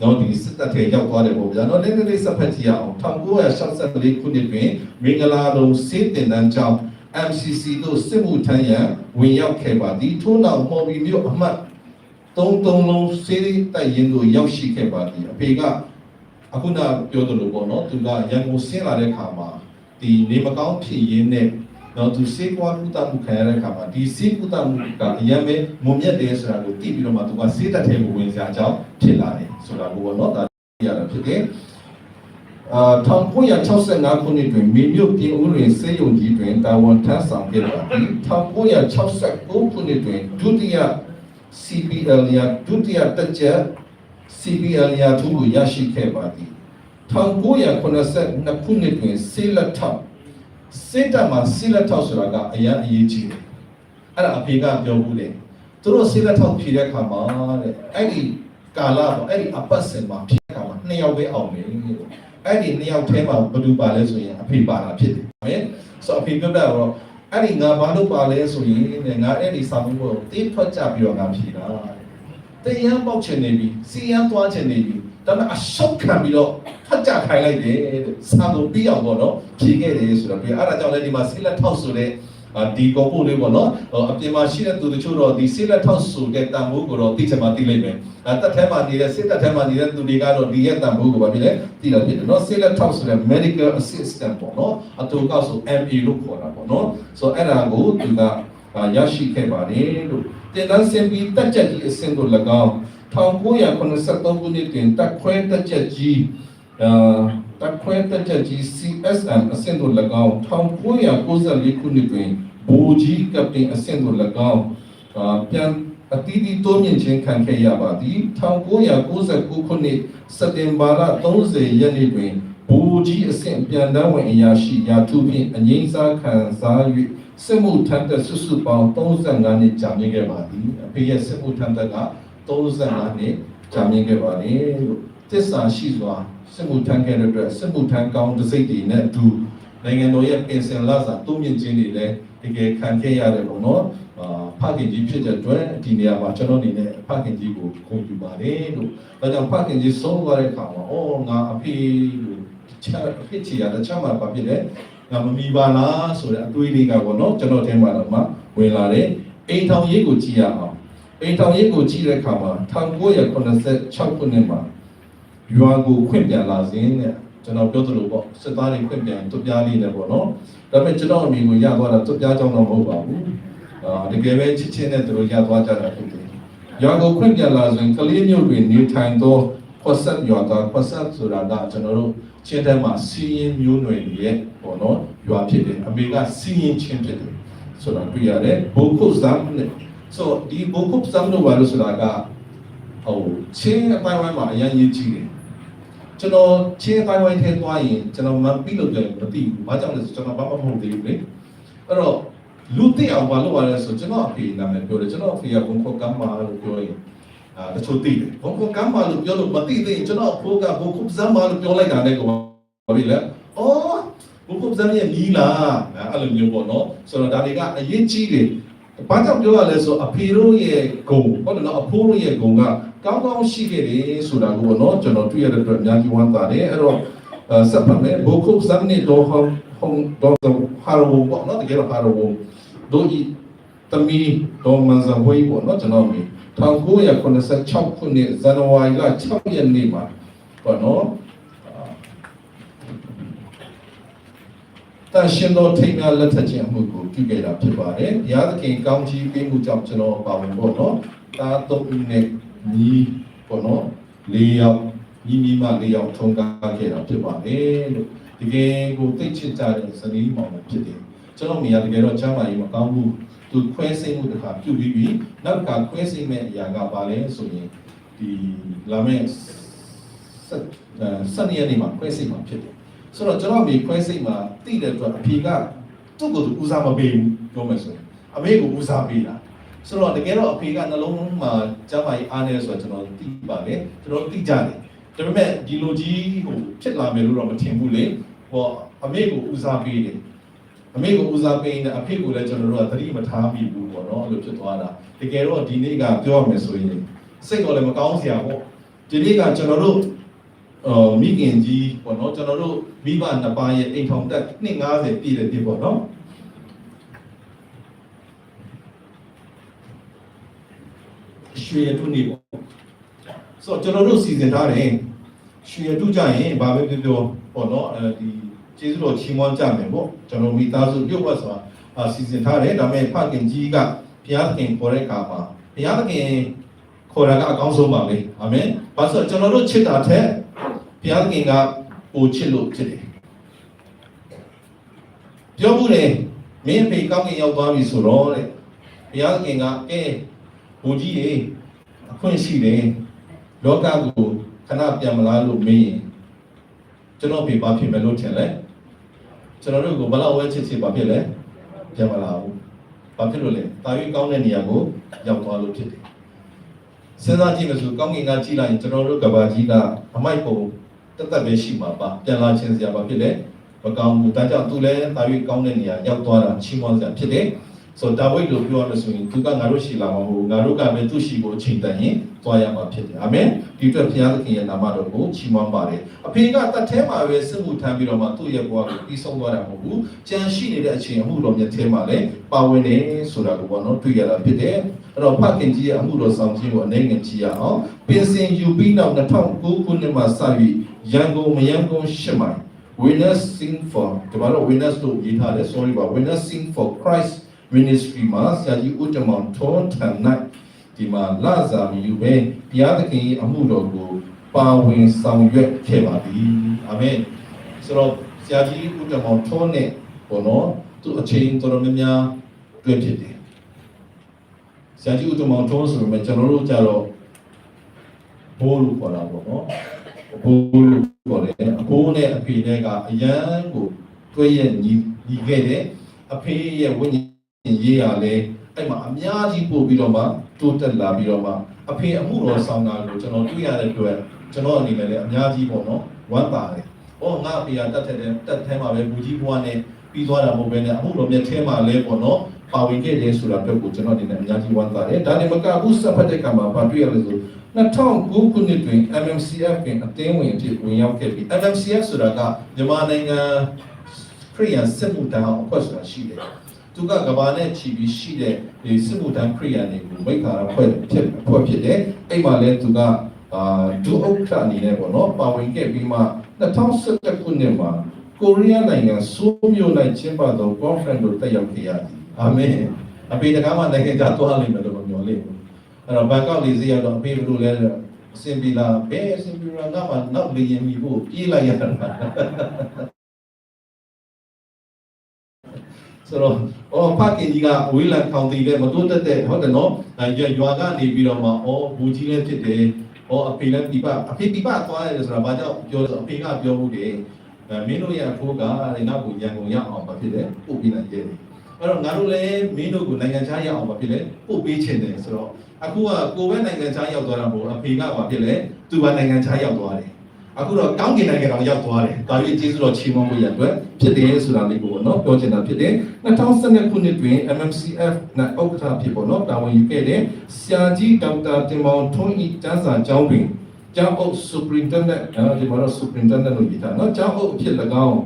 တော့ဒီစစ်တပ်ထဲရောက်သွားတယ်ပေါ့ဗျာနော်နည်းနည်းလေးစဖတ်ကြည့်အောင်1984ခုနှစ်တွင်မင်္ဂလာတုံစေတင်တန်းကျောင်း MCC တို့စစ်မှုထမ်းရန်ဝင်ရောက်ခဲ့ပါသည်ထို့နောက်မော်ဘီမြို့အမှတ်33လုံးစေးတိုက်ရင်တို့ရောက်ရှိခဲ့ပါသည်အဖေကအခုနပြောသလိုပေါ့နော်သူကရန်ကုန်ဆင်းလာတဲ့ခါမှာဒီနေမကောင်းဖြစ်ရင်းနဲ့တော့သူစေကွာကုသမှုခံရတဲ့ခါမှာဒီစေကုသမှုကအရင်ပဲမုံမြတ်တယ်ဆိုတာကိုသိပြီးတော့မှသူကစေတတ်တဲ့ကိုဝင်စားအကြောင်းဖြစ်လာတယ်ဆိုတာကိုပေါ့နော်ဒါရတာဖြစ်တယ်1965ခုနှစ်တွင်မြေမြို့ပြည်ဦးတွင်စေယုံကြီးတွင်တာဝန်ထမ်းဆောင်ခဲ့ပါသည်1969ခုနှစ်တွင်ဒုတိယ CPL ရဒုတိယတက်ချက် CPL ရာထူးကိုရရှိခဲ့ပါသည်1982ခုနှစ်တွင်ဆေးလက်ထောက်စစ်တပ်မှာဆေးလက်ထောက်ဆိုတာကအရင်အရေးကြီးတယ်အဲ့ဒါအဖေကပြောဘူးလေသူတို့ဆေးလက်ထောက်ဖြည့်တဲ့အခါမှာတဲ့အဲ့ဒီကာလပေါ့အဲ့ဒီအပတ်စဉ်မှာဖြည့်တဲ့အခါမှာ2ယောက်ပဲအောင်တယ်အဲ့ဒီ2ယောက်ထဲမှာဘယ်သူပါလဲဆိုရင်အဖေပါတာဖြစ်တယ်ဟဲ့ဆိုအဖေပြောတာတော့အဲ့ဒီငါဘာလို့ပါလဲဆိုရင်ငါအဲ့ဒီစာမှုကိုတိထွက်ကြပြီးတော့ငါဖြည့်တာတရားပေါက်ချင်နေပြီစီရန်သွားချင်နေပြီဒါပေမဲ့အရှုပ်ခံပြီးတော့ဖတ်ကြခိုင်းလိုက်တယ်စာလို့ပြီးအောင်ပေါ့နော်ဖြေခဲ့တယ်ဆိုတော့အဲ့ဒါကြောင့်လည်းဒီမှာဆေးလက်ထောက်ဆိုတဲ့ဒီကောပို့လေးပေါ့နော်အပြင်မှာရှိတဲ့သူတချို့တော့ဒီဆေးလက်ထောက်ဆိုတဲ့တန်ဖိုးကိုတော့သိချင်မှသိလိမ့်မယ်တက်ထဲမှာနေတဲ့စစ်တပ်ထဲမှာနေတဲ့သူတွေကတော့ဒီရဲ့တန်ဖိုးကိုပါပြီလေသိတော့ဖြစ်တယ်နော်ဆေးလက်ထောက်ဆိုတဲ့ medical assistant ပေါ့နော်အတူကောက်ဆို MA လို့ခေါ်တာပေါ့နော်ဆိုအဲ့ဒါကိုသူကရရှိခဲ့ပါတယ်လို့တင်တန်းစင်ပြီးတက်ချက်ကြီးအဆင့်ကို၎င်း1983ခုနှစ်တွင်တက်ခွဲတက်ချက်ကြီးတက်ခွဲတက်ချက်ကြီး CSM အဆင့်ကို၎င်း1994ခုနှစ်တွင်ဘူကြီးကပတင်အဆင့်ကို၎င်းပြန်အတီးတီးတိုးမြင့်ခြင်းခံခဲ့ရပါသည်1999ခုနှစ်စက်တင်ဘာလ30ရက်နေ့တွင်ဘူကြီးအဆင့်ပြန်တန်းဝင်အရာရှိရာထူးဖြင့်အငြိမ်းစားခံစား၍စစ်မှုထမ်းသက်စုစုပေါင်း35နှစ်ကြာမြင့်ခဲ့ပါသည်အဖေရဲ့စစ်မှုထမ်းသက်က35နှစ်ကြာမြင့်ခဲ့ပါတယ်လို့သစ္စာရှိစွာစစ်မှုထမ်းခဲ့တဲ့အတွက်စစ်မှုထမ်းကောင်းတစိတ်တွေနဲ့အတူနိုင်ငံတော်ရဲ့ပင်စင်လာစာတိုးမြင့်ခြင်းတွေလည်းတကယ်ခံခဲ့ရတယ်ပေါ့နော်ဖခင်ကြီးဖြစ်တဲ့အတွက်ဒီနေရာမှာကျွန်တော်အနေနဲ့ဖခင်ကြီးကိုဂုဏ်ပြုပါတယ်လို့ဒါကြောင့်ဖခင်ကြီးဆုံးသွားတဲ့အခါမှာအော်ငါအဖေလို့အဖေချီရတဲ့ချမ်းမှာပါဖြစ်တယ်ငါမမီပါလားဆိုတဲ့အတွေးလေးကပေါ့နော်ကျွန်တော်ထဲမှာတော့မှဝင်လာတယ်အိမ်ထောင်ရေးကိုကြည့်ရအောင်အိမ်ထောင်ရေးကိုကြည့်တဲ့အခါမှာ1986ခုနှစ်မှာရွာကိုခွင့်ပြန်လာစဉ်တဲ့ကျွန်တော်ပြောသလိုပေါ့စစ်သားတွေခွင့်ပြန်တွပြားလေးနဲ့ပေါ့နော်ဒါပေမဲ့ကျွန်တော်အမိကိုရသွားတာတွပြားကြောင်းတော့မဟုတ်ပါဘူးတကယ်ပဲချစ်ချင်းနဲ့သူတို့ရသွားကြတာဖြစ်တယ်ရွာကိုခွင့်ပြန်လာစဉ်ကလေးမျိုးတွေနေထိုင်သောခွတ်ဆက်ရွာသားခွတ်ဆက်ဆိုတာကကျွန်တော်တို့ချင်းထဲမှာစီးရင်မျိုးနွယ်တွေရဲ့ပေါ့နော်ရွာဖြစ်တယ်အမေကစီးရင်ချင်းဖြစ်တယ်ဆိုတာတွေ့ရတယ်ဘိုခုဇမ်နဲ့ဆိုဒီဘိုခုဇမ်တို့ဘာလို့ဆိုတာကဟိုချင်းအပိုင်းဝိုင်းမှာအရင်ရေးကြည့်တယ်ကျွန်တော်ချင်းအပိုင်းဝိုင်းထဲသွားရင်ကျွန်တော်မပြီးလို့ပြောရင်မသိဘူးဘာကြောင့်လဲဆိုကျွန်တော်ဘာမှမဟုတ်သေးဘူးလေအဲ့တော့လူသိအောင်ဘာလို့ပါလဲဆိုကျွန်တော်အဖေနာမည်ပြောတယ်ကျွန်တော်အဖေကဘုံခေါ်ကမ်းမာလို့ပြောရင် တချို့သိတယ်ဘုံကမ်းပါလို့ပြောလို့မသိသေးကျွန်တော်ဖိုးကဘုခုဇမ်းပါလို့ပြောလိုက်တာနဲ့ကိုဘာဖြစ်လဲအော်ဘုခုဇမ်းရဲ့နီးလားအဲ့လိုမျိုးပေါ့နော်ဆိုတော့ဒါတွေကအရေးကြီးတယ်ဘာကြောင့်ပြောရလဲဆိုအဖေတို့ရဲ့ဂုံဟုတ်တယ်နော်အဖိုးတို့ရဲ့ဂုံကကောင်းကောင်းရှိခဲ့တယ်ဆိုတာကိုပေါ့နော်ကျွန်တော်တွေ့ရတဲ့အတွက်အများကြီးဝမ်းသာတယ်အဲ့တော့ဆက်ပါမယ်ဘုခုဇမ်းနဲ့တော့ဟောတော့ဟာရောပေါ့နော်တကယ်တော့ဟာရောတို့ဤတမီတော်မန်ဇဝေးပေါ့နော်ကျွန်တော်1986ခုနှစ်ဇန်နဝါရီလ6ရက်နေ့မှာပေါ့နော်တန်ရှင်တော်ထိန်များလက်ထက်ခြင်းအမှုကိုပြုခဲ့တာဖြစ်ပါတယ်။ဘုရားသခင်ကောင်းချီးပေးမှုကြောင့်ကျွန်တော်ပါဝင်ပေါ့နော်။တာသုံးဦးနဲ့ညီပေါ့နော်၄ယောက်ညီမ၄ယောက်ထုံးကားခဲ့တာဖြစ်ပါတယ်လို့တကယ်ကိုသိချစ်ကြတဲ့ဇနီးမောင်နှံဖြစ်တယ်။ကျွန်တော်မိသားတကယ်တော့ချမ်းသာရေးမကောင်းဘူး။သူခွဲစိတ်မှုတစ်ခါပြုပြီးပြီ။နောက်ကခွဲစိတ်မဲ့အရာကဘာလဲဆိုရင်ဒီလာမယ့်စနေနေ့မှာခွဲစိတ်မှာဖြစ်တယ်။ဆိုတော့ကျွန်တော်မိခွဲစိတ်မှာတိတဲ့အတွက်အဖေကသူ့ကိုယ်သူဦးစားမပေးဘူးပြောမယ်ဆိုရင်အမေကိုဦးစားပေးတာဆိုတော့တကယ်တော့အဖေကနှလုံးမှာကျမ်းမာရေးအားနေဆိုတော့ကျွန်တော်သိပါတယ်ကျွန်တော်သိကြတယ်ဒါပေမဲ့ဒီလိုကြီးဟိုဖြစ်လာမယ်လို့တော့မထင်ဘူးလေဟောအမေကိုဦးစားပေးတယ်အမေကိုဦးစားပေးနေအဖေကိုလည်းကျွန်တော်တို့ကသတိမထားမိဘူးပေါ့နော်အဲ့လိုဖြစ်သွားတာတကယ်တော့ဒီနေ့ကပြောရမယ်ဆိုရင်စိတ်တော့လည်းမကောင်းစရာပေါ့ဒီနေ့ကကျွန်တော်တို့မိခင်ကြီးပေါ့နော်ကျွန်တော်တို့မိဘနှစ်ပါးရဲ့အိမ်ထောင်တက်250ပြည့်တဲ့နေ့ပေါ့နော်ရွှေရတုနေပေါ့ဆိုတော့ကျွန်တော်တို့စီစဉ်ထားတယ်ရွှေရတုကြရင်ဘာပဲပြောပြောပေါ့နော်ဒီကျေးဇူးတော်ချီးမွမ်းကြမယ်ပေါ့ကျွန်တော်မိသားစုပြုတ်ဝတ်ဆိုတာစီစဉ်ထားတယ်ဒါပေမဲ့ဖခင်ကြီးကဘုရားသခင်ခေါ်တဲ့အခါမှာဘုရားသခင်ခေါ်တာကအကောင်းဆုံးပါပဲအာမင်ဘာလို့ကျွန်တော်တို့ချစ်တာထက်ဘုရားသခင်ကပိုချစ်လို့ဖြစ်တယ်ပြောမှုတယ်မင်းဖေကောင်းကင်ရောက်သွားပြီဆိုတော့တဲ့ဘုရားသခင်ကဘုကြီးရေအခွင့်ရှိတယ်လောကကိုခဏပြန်မလားလို့မင်းကျွန်တော်ဖေဘာဖြစ်မယ်လို့ထင်လဲကျွန်တော်တို့ကိုဘလောက်ဝဲချစ်ဘာဖြစ်လဲပြန်မလာဘူးဘာဖြစ်လို့လဲတာ၍ကောင်းတဲ့နေရာကိုရောက်သွားလို့ဖြစ်တယ်စဉ်းစားကြည့်မယ်ဆိုကောင်းကင်ကကြည့်လိုက်ရင်ကျွန်တော်တို့ကဘာကြီးကအမိုက်ပုံတက်ပဲရှိမှာပါပြန်လာခြင်းစရာဘာဖြစ်လဲမကောင်းဘူးဒါကြောင့်သူလည်းတာ၍ကောင်းတဲ့နေရာရောက်သွားတာချီးမွမ်းစရာဖြစ်တယ်ဆိုတော့ဒါဝိတ်လို့ပြောရလို့ဆိုရင်သူကငါတို့ရှိလာမှာမဟုတ်ဘူးငါတို့ကပဲသူ့ရှိကိုအချိန်တန်ရင်သွားရမှာဖြစ်တယ်အာမင်ဒီအတွက်ဘုရားသခင်ရဲ့နာမတော်ကိုချီးမွမ်းပါတယ်အဖေကတတ်ထဲမှာပဲစစ်မှုထမ်းပြီးတော့မှသူ့ရဲ့ဘဝကိုပြီးဆုံးသွားတာမဟုတ်ဘူးကြံရှိနေတဲ့အချိန်အမှုတော်မြတ်ထဲမှာလည်းပါဝင်နေဆိုတာကိုပေါ့နော်တွေ့ရတာဖြစ်တယ်အဲ့တော့ဖခင်ကြီးရဲ့အမှုတော်ဆောင်ခြင်းကိုအနေငယ်ကြည့်ရအောင်ပြင်ဆင်ယူပြီးနောက်2009ခုနှစ်မှာစပြီးရန်ကုန်မယန်းကုန်းရှစ်မိုင် Winners Sing for ဒီမှာတော့ Winners တို့ရေးထားတယ် sorry ပါ Winners Sing for Christ Ministry မှာဆရာကြီးဦးတမောင်ထွန်းထန်၌ဒီမှာလာစာမယူပဲဘုရားသခင်ရဲ့အမှုတော်ကိုပါဝင်ဆောင်ရွက်ခဲ့ပါသည်အာမင်ဆိုတော့ဆရာကြီးဦးတမောင်ထွန်းနဲ့ဘောနော်သူအချိန်တော်တော်များများတွေ့ဖြစ်တယ်ဆရာကြီးဦးတမောင်ထွန်းဆိုတော့ကျွန်တော်တို့ကြတော့ဘိုးလို့ခေါ်တာပေါ့နော်ဘိုးလို့ခေါ်တယ်အဘိုးနဲ့အဖေနဲ့ကအရန်ကိုတွေ့ရညီခဲ့တယ်အဖေရဲ့ဝိညာဉ်ရေးရလဲအဲ့မှာအများကြီးပို့ပြီးတော့မှတိုးတက်လာပြီးတော့မှအဖေအမှုတော်ဆောင်တာကိုကျွန်တော်တွေ့ရတဲ့အတွက်ကျွန်တော်အနေနဲ့လည်းအများကြီးပေါ့နော်ဝမ်းပါတယ်။အော်ငါအဖေကတက်ထဲမှာပဲဘူကြီးဘွားနဲ့ပြီးသွားတာမဟုတ်ဘဲနဲ့အမှုတော်မြတ်ထဲမှာလဲပေါ့နော်ပါဝင်ခဲ့တယ်ဆိုတာအတွက်ကိုကျွန်တော်အနေနဲ့အများကြီးဝမ်းသာတယ်။ဒါနဲ့မကဘူးစပတ်တဲ့ကမှာပါတွေ့ရလို့ဆို2009ခုနှစ်တွင် MMCF ကအသင်းဝင်အဖြစ်ဝင်ရောက်ခဲ့ပြီး MMCF ဆိုတာကမြန်မာနိုင်ငံခရစ်ယာန်စစ်မှုထမ်းအဖွဲ့ဆိုတာရှိတယ်။သူကကဘာနဲ့ချီပြီးရှိတဲ့ဒီစစ်မှုထမ်းခရစ်ယာန်တွေကိုမိခါရဖွဲ့ဖြစ်တယ်။အဲ့မှာလဲသူကဒုဥက္ကဋ္ဌအနေနဲ့ပေါ့နော်ပါဝင်ခဲ့ပြီးမှ2017ခုနှစ်မှာကိုရီးယားနိုင်ငံဆိုးမြို့၌ကျင်းပသော conference ကိုတက်ရောက်ခဲ့ရသည်။အာမင်။အပေတကားမှနိုင်ငံခြားသွားလိမ့်မယ်လို့ပြောလိမ့်မယ်။အဲ့တော့ဘန်ကောက်လေးစီရောက်တော့အပေဘယ်လိုလဲအစင်ပီလာဘယ်အစင်ပီလာကမှနောက်လေရင်မိဖို့ပြေးလိုက်ရတာ။ဆိုတော့ဖခင်ကြီးကဝေးလံခေါင်တည်တဲ့မတိုးတက်တဲ့ဟုတ်တယ်နော်ရွာကနေပြီးတော့မှဘူကြီးလည်းဖြစ်တယ်အဖေလည်းပြပအဖေပြပသွားရတယ်ဆိုတာဘာကြောင့်ပြောဆိုအဖေကပြောမှုတယ်မင်းတို့ရဲ့အဖိုးကလည်းနောက်ကိုရန်ကုန်ရောက်အောင်ဘာဖြစ်လဲပို့ပေးလိုက်ရဲ့အဲ့တော့ငါတို့လည်းမင်းတို့ကိုနိုင်ငံခြားရောက်အောင်ဘာဖြစ်လဲပို့ပေးချင်တယ်ဆိုတော့ အခုကကိုပဲနိုင်ငံခြားရောက်သွားတာမဟုတ်အဖေကဘာဖြစ်လဲသူကနိုင်ငံခြားရောက်သွားတယ်အခုတော့ကောင်းကင်နိုင်ငံတော်ရောက်သွားတယ်ဒါပြီးကျေးဇူးတော်ချီးမွမ်းဖို့ရအတွက်ဖြစ်တယ်ဆိုတာလေးကိုပေါ့နော်ပြောချင်တာဖြစ်တယ်2012ခုနှစ်တွင် MMCF နဲ့ဥက္ကဋ္ဌဖြစ်ပေါ့နော်တာဝန်ယူခဲ့တဲ့ဆရာကြီးဒေါက်တာတင်မောင်ထွန်းဤတန်းစာကျောင်းတွင်ကျောင်းအုပ် superintendent ဒီမှာတော့ superintendent လို့ပြောတာနော်ကျောင်းအုပ်အဖြစ်၎င်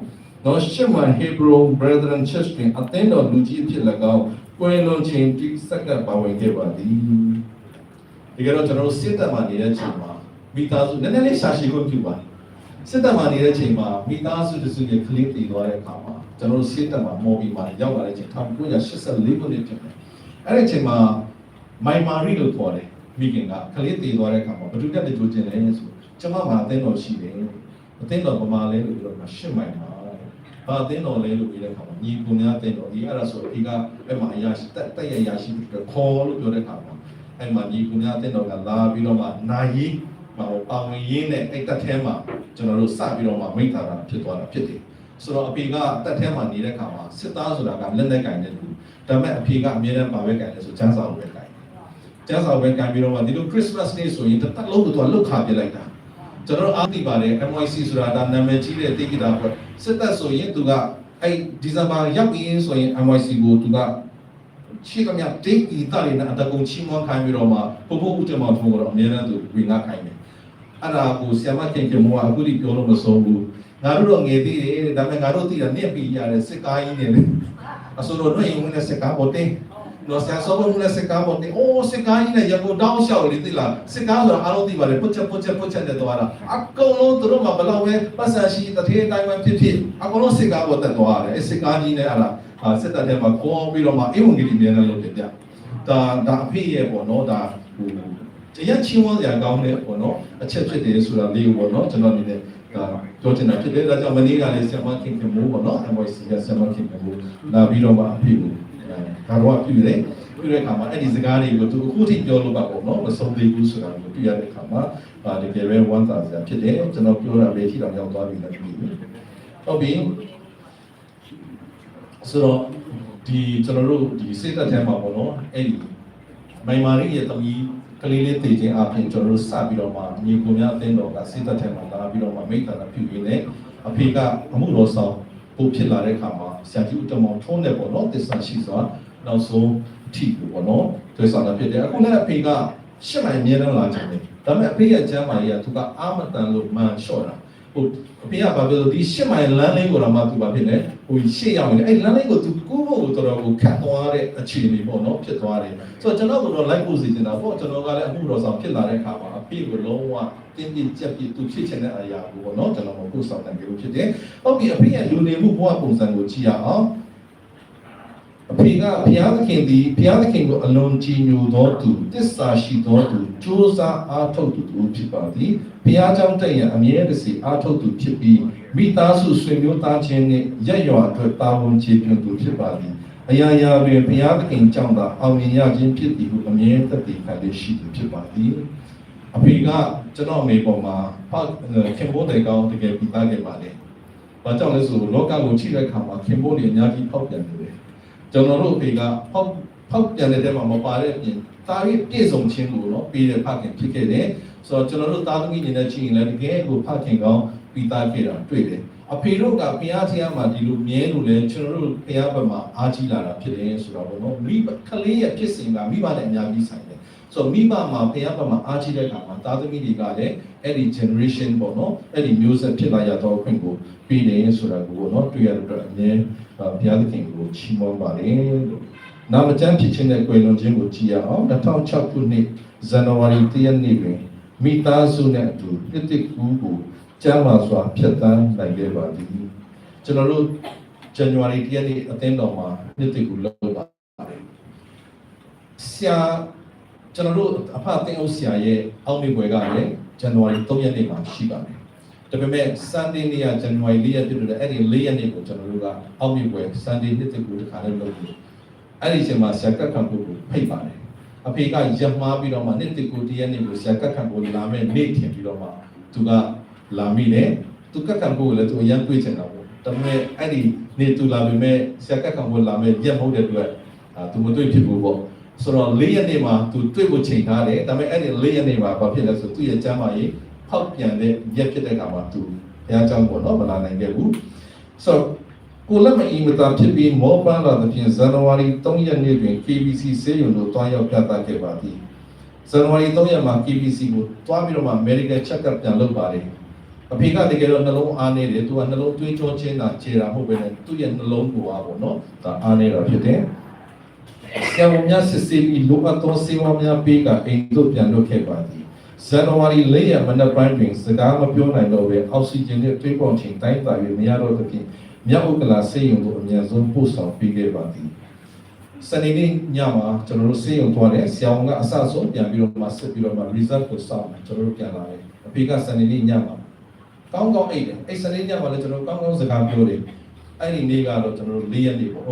းနော်ရှစ်မန် Hebrew Brethren Church တွင်အသင်းတော်လူကြီးအဖြစ်၎င်းကွယ်လွန်ခြင်းတိစက္ကပါဝင်ခဲ့ပါသည်ဒီကတော့ကျွန်တော်တို့စစ်တပ်မှာနေတဲ့ချိန်မှာမိသားစုနည်းနည်းလေးရှာရှိဖို့ပြုပါစစ်တပ်မှာနေတဲ့ချိန်မှာမိသားစုတစုနဲ့ကလေးတည်သွားတဲ့အခါမှာကျွန်တော်တို့စစ်တပ်မှာမော်ဘီမှာရောက်လာတဲ့ချိန်1984ခုနှစ်ဖြစ်တယ်အဲ့ဒီချိန်မှာမိုင်မာရီလို့ခေါ်တယ်မိခင်ကကလေးတည်သွားတဲ့အခါမှာဘယ်သူတက်တဲ့ကြိုးကျင်လဲဆိုကျွန်မမှာအသင်းတော်ရှိတယ်အသင်းတော်ပမာလဲလို့ပြောတာရှစ်မိုင်မှာဘာအသင်းတော်လဲလို့ပြောတဲ့အခါမှာညီကိုများအသင်းတော်ဒီအဲ့ဒါဆိုဒီကအဲ့မှာအရာရှိတက်ရရရှိပြီးတော့ခေါ်လို့ပြောတဲ့အခါမှာအဲ့မှာညီကိုများအသင်းတော်ကလာပြီးတော့မှနိုင်ရီမဟုတ်ပါဝင်ရင်းနဲ့အဲ့တက်ထဲမှာကျွန်တော်တို့စပြီးတော့မှမိသားတာဖြစ်သွားတာဖြစ်တယ်ဆိုတော့အဖေကတက်ထဲမှာနေတဲ့အခါမှာစစ်သားဆိုတာကလက်နဲ့ကင်တဲ့လူဒါပေမဲ့အဖေကအမြဲတမ်းပါပဲကင်တယ်ဆိုကျန်းစာကိုပဲကင်ကျန်းစာပဲကင်ပြီးတော့မှဒီလို Christmas နေ့ဆိုရင်တက်လုံးတော့လုတ်ခါပြလိုက်တာကျွန်တော်တို့အားသိပါတယ် MYC ဆိုတာဒါနာမည်ကြီးတဲ့တိကိတာပေါ့စစ်တပ်ဆိုရင်သူကအဲ့ဒီဇင်ဘာရောက်ပြီးဆိုရင် MYC ကိုသူကရှိကမြတ်တိကိတာတွေနဲ့အတကုံချီးမွမ်းခိုင်းပြီးတော့မှပို့ဖို့ဦးတင်မောင်ထုံးကတော့အများနဲ့သူဝင်ငါခိုင်းတယ်အဲ့ဒါကိုဆ iam ခင်ခင်မောအခုဒီပြောလို့မဆုံးဘူးငါတို့တော့ငယ်သေးတယ်ဒါပေမဲ့ငါတို့သိတာနစ်ပြီးရတဲ့စစ်ကားကြီးနေလေအစိုးရတို့ရင်ဝင်တဲ့စစ်ကားပေါ်တင်နော်ဆရာစောဘုံနဲ့စစ်ကားပေါ်တင်အိုးစစ်ကားကြီးနဲ့ရကိုတောင်းလျှောက်လေသိလားစစ်ကားဆိုတာအားလုံးသိပါတယ်ပုတ်ချက်နဲ့သွားတာအကုန်လုံးတို့မှဘလောက်ပဲပတ်စံရှိတထေးတိုင်းမှဖြစ်ဖြစ်အကုန်လုံးစစ်ကားပေါ်တက်သွားတယ်စစ်ကားကြီးနဲ့အဲ့ဒါစစ်တပ်ထဲမှာခေါ်ပြီးတော့မှအေဝံဂေလိမြန်နဲ့လုပ်တယ်ဗျဒါအဖေရဲ့ပေါ့နော်ဒါဟိုတရားချင်းဝန်းစရာကောင်းတဲ့ပေါ့နော်အချက်ဖြစ်တယ်ဆိုတာလေးကိုပေါ့နော်ကျွန်တော်အနေနဲ့ပြောချင်တာဖြစ်တယ်ဒါကြောင့်မနေ့ကလည်းဆ iam ခင်ခင်မိုးပေါ့နော် MYC ကဆ iam ခင်ခင်မိုးလာပြီးတော့မှအဖေကိုဒါတော့ပြုတယ်ပြုတဲ့အခါမှာအဲ့ဒီစကားတွေကိုသူအခုထိပြောလို့ပါပေါ့နော်မဆုံးသေးဘူးဆိုတာကိုပြရတဲ့အခါမှာတကယ်ပဲဝမ်းသာစရာဖြစ်တယ်ကျွန်တော်ပြောတာပဲထိတော့ရောက်သွားပြီလည်းပြီဟုတ်ပြီဆိုတော့ဒီကျွန်တော်တို့ဒီစိတ်သက်ထဲမှာပေါ့နော်အဲ့ဒီမိုင်မာရီရဲ့တမီးကလေးလေးတည်ခြင်းအပြင်ကျွန်တော်တို့စပြီးတော့မှညီကိုများအသင်းတော်ကစိတ်သက်ထဲမှာလာပြီးတော့မှမိသားစုပြုရင်းနဲ့အဖေကအမှုတော်ဆောင်ပို့ဖြစ်လာတဲ့အခါမှာဆရာကြီးဦးတမောင်ထုံးတယ်ပေါ့နော်တစ္ဆာရှိစွာနောက်ဆုံးအထီပေါ့နော်တွေ့ဆောင်တာဖြစ်တယ်အခုလည်းအဖေကရှစ်မိုင်အမြဲတမ်းလာကြတယ်ဒါပေမဲ့အဖေရဲ့ကျမ်းမာရေးကသူကအာမတန်လို့မှန်လျှော့တာဟိုအဖေကဘာပြောလို့ဒီရှစ်မိုင်လမ်းလေးကိုတော့မှသူဘာဖြစ်လဲဟိုရှေ့ရောက်နေအဲ့လမ်းလေးကိုသူကူးဖို့ကိုတော်တော်ကိုခတ်သွားတဲ့အခြေအနေပေါ့နော်ဖြစ်သွားတယ်ဆိုတော့ကျွန်တော်ကတော့ like ပို့စီနေတာပေါ့ကျွန်တော်ကလည်းအမှုတော်ဆောင်ဖြစ်လာတဲ့အခါမှာအဖေကိုလုံးဝတင်းပြကြက်ပြသူဖြစ်ချင်တဲ့အရာကိုပေါ့နော်ကျွန်တော်ကိုဆောင်နိုင်ကြလို့ဖြစ်တယ်ဟုတ်ပြီအဖေရဲ့လူနေမှုဘဝပုံစံကိုကြည့်ရအောင်အဖေကဘုရားသခင်သည်ဘုရားသခင်ကိုအလွန်ကြည်ညိုသောသူတစ္ဆာရှိသောသူကြိုးစားအားထုတ်သူဖြစ်ပါသည်ဘုရားကြောင့်တည့်ရအမြဲတစေအားထုတ်သူဖြစ်ပြီးမိသားစုဆွေမျိုးသားချင်းနှင့်ရက်ရွာအတွက်တာဝန်ကျေပြွန်သူဖြစ်ပါသည်အရာရာတွင်ဘုရားသခင်ကြောင့်သာအောင်မြင်ရခြင်းဖြစ်သည်ဟုအမြဲတည်ခံရရှိသူဖြစ်ပါသည်အဖေကကျွန်တော်မိပေါ်မှာခင်ဗျိုးတဲ့ကောင်တကယ်ပြီးသားခဲ့ပါလေဘာကြောင့်လဲဆိုလောကကိုချိတဲ့အခါမှာခင်ဗျိုးတွေအများကြီးဖောက်ပြန်နေတယ်ကျွန်တော်တို့အဖေကဖောက်ပြန်တဲ့တဲမှာမပါတဲ့အပြင်တာရီပြည့်စုံခြင်းကိုနော်ပြီးတဲ့ဖခင်ဖြစ်ခဲ့တယ်ဆိုတော့ကျွန်တော်တို့သားသမီးတွေနဲ့ချင်းလည်းတကယ်ကိုဖခင်ကောင်းပြီးသားခဲ့တာတွေ့တယ်အဖေတို့ကဘုရားတရားမှာဒီလိုမြဲလို့လဲကျွန်တော်တို့ဘုရားဘက်မှာအားကြီးလာတာဖြစ်တယ်ဆိုတော့ဘောနော်မိဘကလေးရဲ့ဖြစ်စဉ်ကမိဘနဲ့အများကြီးဆိုင်တယ်ဆိုတော့မိဘမှာဘုရားဘက်မှာအားကြီးတဲ့အခါမှာသားသမီးတွေကလည်းအဲ့ဒီ generation ပေါ့နော်အဲ့ဒီမျိုးဆက်ဖြစ်လာရတော့ခွင့်ကိုပြီးတယ်ဆိုတာကိုပေါ့နော်တွေ့ရတော့အမြဲဘုရားသခင်ကိုချီးမွမ်းပါတယ်လို့နာမကျမ်းဖြစ်ခြင်းနဲ့ကွယ်လွန်ခြင်းကိုကြည်ရအောင်2006ခုနှစ်ဇန်နဝါရီ1ရက်နေ့တွင်မိသားစုနဲ့အတူနှစ်တစ်ကူကိုကျမ်းမာစွာဖြတ်သန်းနိုင်ခဲ့ပါသည်ကျွန်တော်တို့ဇန်နဝါရီ1ရက်နေ့အသင်းတော်မှာနှစ်တစ်ကူလုပ်ပါတယ်ဆရာကျွန်တော်တို့အဖအသင်းအုပ်ဆရာရဲ့အောက်မေ့ပွဲကလည်းဇန်နဝါရီ3ရက်နေ့မှာရှိပါတယ်ဒါပေမဲ့ Sunday နေ့ကဇန်နဝါရီ4ရက်ဖြစ်လို့အဲ့ဒီ4ရက်နေ့ကိုကျွန်တော်တို့ကအောက်မေ့ပွဲ Sunday နှစ်တစ်ကူတစ်ခါလေးလုပ်ပြီးအဲ့ဒီအချိန်မှာဆရာကတ်ခံဖို့ဖိတ်ပါတယ်အဖေကရက်မှားပြီးတော့မှနှစ်တစ်ကူတရက်နေ့ကိုဆရာကတ်ခံဖို့လာမဲ့နေ့ထင်ပြီးတော့မှသူကလာမိတယ်သူကတ်ခံဖို့လည်းသူအရန်တွေးချင်တာပေါ့ဒါပေမဲ့အဲ့ဒီနေ့သူလာပေမဲ့ဆရာကတ်ခံဖို့လာမဲ့ရက်မဟုတ်တဲ့အတွက်သူမတွေ့ဖြစ်ဘူးပေါ့ ဆိုတော့၄ရက်နေ့မှာသူတွေ့ဖို့ချိန်ထားတယ်ဒါပေမဲ့အဲ့ဒီ၄ရက်နေ့မှာဘာဖြစ်လဲဆိုသူ့ရဲ့ကျမ်းမာရေးဖောက်ပြန်တဲ့ရက်ဖြစ်တဲ့အခါမှာသူဘုရားကျောင်းပေါ့နော်မလာနိုင်ခဲ့ဘူးဆိုတော့ကိုလက်မအီမတာဖြစ်ပြီးမောပန်းလာတဲ့ပြင်ဇန်နဝါရီ3ရက်နေ့တွင် KBC ဆေးရုံသို့တွားရောက်ပြသခဲ့ပါသည်ဇန်နဝါရီ3ရက်မှာ KBC ကိုတွားပြီးတော့မှ Medical Check-up ပြန်လုပ်ပါတယ်အဖေကတကယ်တော့နှလုံးအားနေတယ်သူကနှလုံးသွေးကြောချင်းတာခြေတာမဟုတ်ပဲနဲ့သူ့ရဲ့နှလုံးကိုအားပေါ့နော်ဒါအားနေတာဖြစ်တယ်ဆရာဝန်များစစ်ဆေးပြီးလိုအပ်သောဆေးဝါးများပေးကအိမ်သို့ပြန်လွှတ်ခဲ့ပါသည်ဇန်နဝါရီ4ရက်မနက်ပိုင်းတွင်စကားမပြောနိုင်တော့ဘဲအောက်ဆီဂျင်နဲ့သွေးပေါင်ချိန်တိုင်းတာ၍မရတော့သဖြင့်မြောက်ဥက္ကလာဆေးရုံသို့အမြန်ဆုံးပို့ဆောင်ပေးခဲ့ပါသည်စနေနေ့ညမှာကျွန်တော်တို့ဆေးရုံသွားတယ်ဆရာဝန်ကအစဆုံးပြန်ပြီးတော့မှဆက်ပြီးတော့မှ result ကိုစောင့်ကျွန်တော်တို့ပြန်လာတယ်အဖေကစနေနေ့ညမှာကောင်းကောင်းအိတ်တယ်အဲ့စနေညမှာလည်းကျွန်တော်ကောင်းကောင်းစကားပြောတယ်အဲ့ဒီနေ့ကတော့ကျွန်တော်တို့4ရက်နေ့ပေါ့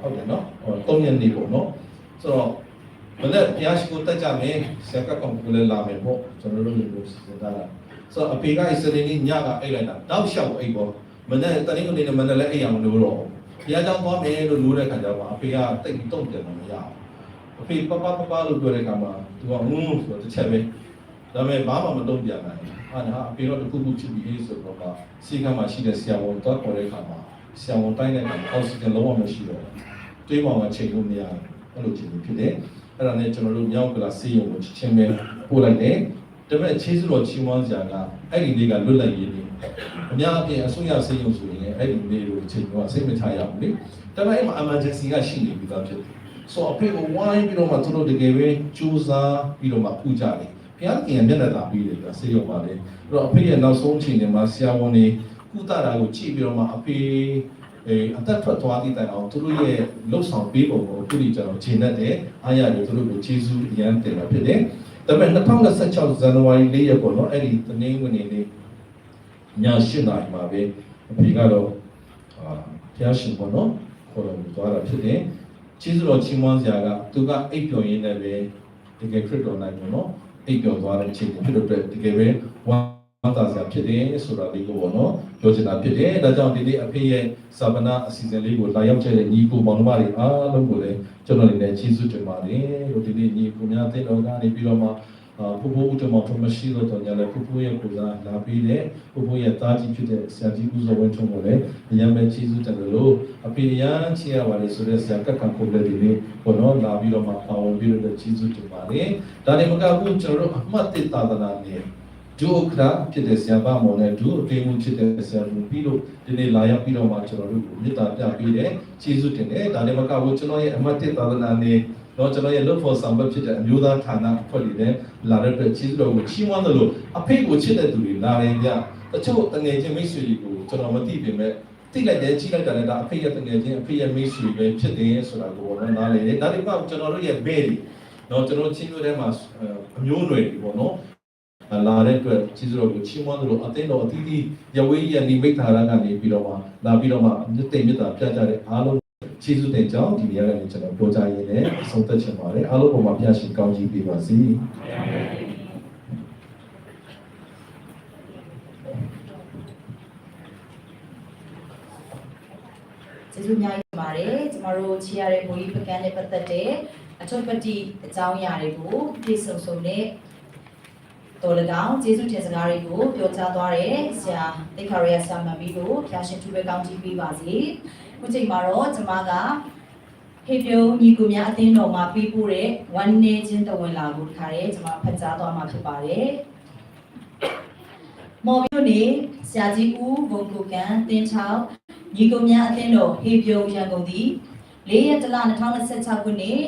ဟုတ်တယ်နော်3ရက်နေ့ပေါ့နော်ဆိုတော့မနေ့ဘုရားရှိခိုးတက်ကြမယ်ဆရာကကောင်ကိုလည်းလာမယ်ပေါ့ကျွန်တော်တို့လည်းပြောစီစဉ်တာဆိုတော့အဖေကစနေနေ့ညကအိတ်လိုက်တာတောက်လျှောက်အိတ်ပေါ့မနေ့တနင်္ဂနွေနေ့မနေ့လည်းအိတ်အောင်လို့တော့ဘုရားကျောင်းသွားမယ်လို့လို့တဲ့ခါကျတော့အဖေကတိတ်တုံ့ပြန်တော့မရဘူးအဖေပပလို့ပြောတဲ့ခါမှာသူကဆိုတော့တစ်ချက်ပဲဒါပေမဲ့ဘာမှမတုံ့ပြန်နိုင်ဘူးဟာအဖေတော့တခုခုဖြစ်ပြီးဆိုတော့စီကမှရှိတဲ့ဆရာဝန်တော့ခေါ်တဲ့ခါမှာဆရာဝန်တိုင်းတဲ့ခါအောက်ဆီဂျင်လုံးဝမရှိတော့တွေးပေါင်ကချိန်လို့မရဘူးအဲ့လိုချိန်ဖြစ်တယ်အဲ့ဒါနဲ့ကျွန်တော်တို့မြောက်ကလာဆေးရုံကိုချင်းပဲပို့လိုက်တယ်ဒါပေမဲ့ခြေစတော်ချီးမွမ်းစရာကအဲ့ဒီနေ့ကလွတ်လပ်ရေးနေ့အများအပြားအစိုးရဆေးရုံဆိုရင်အဲ့ဒီနေ့ကိုချိန်တော့စိတ်မချရဘူးလေဒါပေမဲ့အဲ့မှာ emergency ကရှိနေပြီးသားဖြစ်တယ်ဆိုအဖေကဝိုင်းပြီးတော့မှသူတို့တကယ်ပဲစူးစမ်းပြီးတော့မှပူကြတယ်ဘုရားခင်မျက်နှာသာပြီးတယ်ကဆေးရုံပါလေအဲ့တော့အဖေရဲ့နောက်ဆုံးချိန်တွေမှာဆရာဝန်တွေကုသတာကိုကြည့်ပြီးတော့မှအဖေအသက်ထွက်သွားသည့်တိုင်အောင်သူတို့ရဲ့လှုပ်ဆောင်ပေးပုံကိုခုဒီကျွန်တော်ဂျင်းနဲ့တဲ့အားရတယ်သူတို့ကိုကျေးဇူးအရန်တင်တာဖြစ်တယ်ဒါပေမဲ့2026ဇန်နဝါရီ4ရက်ပေါ့နော်အဲ့ဒီတနင်္ဂနွေနေ့ည8နာရီမှာပဲအဖေကတော့ဘုရားရှင်ပေါ့နော်ခေါ်တော်မူသွားတာဖြစ်တယ်ကျေးဇူးတော်ချီးမွမ်းစရာကသူကအိပ်ပျော်ရင်းနဲ့ပဲတကယ်ခရစ်တော်နိုင်ပေါ့နော်အိပ်ပျော်သွားတဲ့အချိန်ဖြစ်တဲ့အတွက်တကယ်ပဲဝမ်းသာစရာဖြစ်တယ်ဆိုတာလေးကိုပေါ့နော်ပြောချင်တာဖြစ်တယ်ဒါကြောင့်ဒီနေ့အဖေရဲ့စာပနာအစီအစဉ်လေးကိုလာရောက်တဲ့ညီကိုမောင်နှမတွေအားလုံးကိုလည်းကျွန်တော်အနေနဲ့ကျေးဇူးတင်ပါတယ်လို့ဒီနေ့ညီကိုများတဲ့တော်ကနေပြီးတော့မှဖူဖူဦးတော်မမရှိတော့တော့ညာလည်းဖူဖူရဲ့ကိုစားလာပြီးတဲ့ဖူဖူရဲ့တားကြီးဖြစ်တဲ့ဆရာကြီးဦးစောဝင်းထုံးကိုလည်းအရင်ပဲကျေးဇူးတင်တယ်လို့အဖေရန်ချီရပါတယ်ဆိုတဲ့ဆရာကကံကိုလည်းဒီနေ့ဘောနော်လာပြီးတော့မှပါဝင်ပြီးတော့ကျေးဇူးတင်ပါတယ်ဒါနဲ့မကဘူးကျွန်တော်တို့အမှတ်တစ်သာသနာနဲ့ဒုအခရာဖြစ်တဲ့ဆရာပါမော်နဲ့ဒုအသေးမှုဖြစ်တဲ့ဆရာလူပြီးတော့ဒီနေ့လာရောက်ပြီးတော့မှကျွန်တော်တို့ကိုမေတ္တာပြပေးတယ်ကျေးဇူးတင်တယ်ဒါနဲ့မကဘူးကျွန်တော်ရဲ့အမှတ်တစ်သာသနာနဲ့တော့ကျွန်တော်ရဲ့ look for somebody ဖြစ်တဲ့အမျိုးသားဌာနအဖွဲ့တွေလည်းလာတဲ့အတွက်ကျေးဇူးတော်ကိုချီးမွမ်းတယ်လို့အဖေကိုချစ်တဲ့သူတွေလာတယ်ဗျတချို့တငယ်ချင်းမိတ်ဆွေတွေကိုကျွန်တော်မသိပြင်မဲ့သိလိုက်တယ်ကြီးလိုက်တယ်ဒါအဖေရဲ့တငယ်ချင်းအဖေရဲ့မိတ်ဆွေပဲဖြစ်တယ်ဆိုတာကိုတော့နားလည်တယ်ဒါဒီမှာကျွန်တော်တို့ရဲ့ဘဲတွေတော့ကျွန်တော်ချင်းမျိုးထဲမှာအမျိုးနွယ်တွေပေါ့နော်လာတဲ့အတွက်ကျေးဇူးတော်ကိုချီးမွမ်းတယ်လို့အသိတော်အသီးသီးရဝေးရနိမိတ်ထာရကနေပြီးတော့မှလာပြီးတော့မှမြတ်တိမ်မြတ်တာပြကြတဲ့အားလုံးကျေးဇူးတင်ကြောင်းဒီနေရာကနေကျွန်တော်ပြောကြရင်းနဲ့ဆုံးသက်ချင်ပါတယ်အားလုံးပေါ်မှာဖျားရှင်ကောင်းကြီးပေးပါစေကျေးဇူးများကြီးပါတယ်ကျမတို့ချီရတဲ့ဘိုးကြီးပကန်းနဲ့ပတ်သက်တဲ့အထုပ်ပတိအကြောင်းအရာတွေကိုပြည့်စုံစုံနဲ့တော်၎င်းကျေးဇူးတင်စကားတွေကိုပြောကြားသွားတဲ့ဆရာသိခါရရဆာမန်ဘီတို့ဖျားရှင်သူပဲကောင်းကြီးပေးပါစေခုချိန်မှာတော့ကျမကဟေပြုံးညီကိုများအသင်းတော်မှာပေးပို့တဲ့ဝမ်းနေခြင်းတဝင်လာကိုတခါရဲကျမဖတ်ကြားသွားမှာဖြစ်ပါတယ်မော်မြို့နေဆရာကြီးဦးဘုံကိုကန်တင်းချောင်းညီကိုများအသင်းတော်ဟေပြုံးရန်ကုန်သည်4ရက်လ2026ခုနှစ်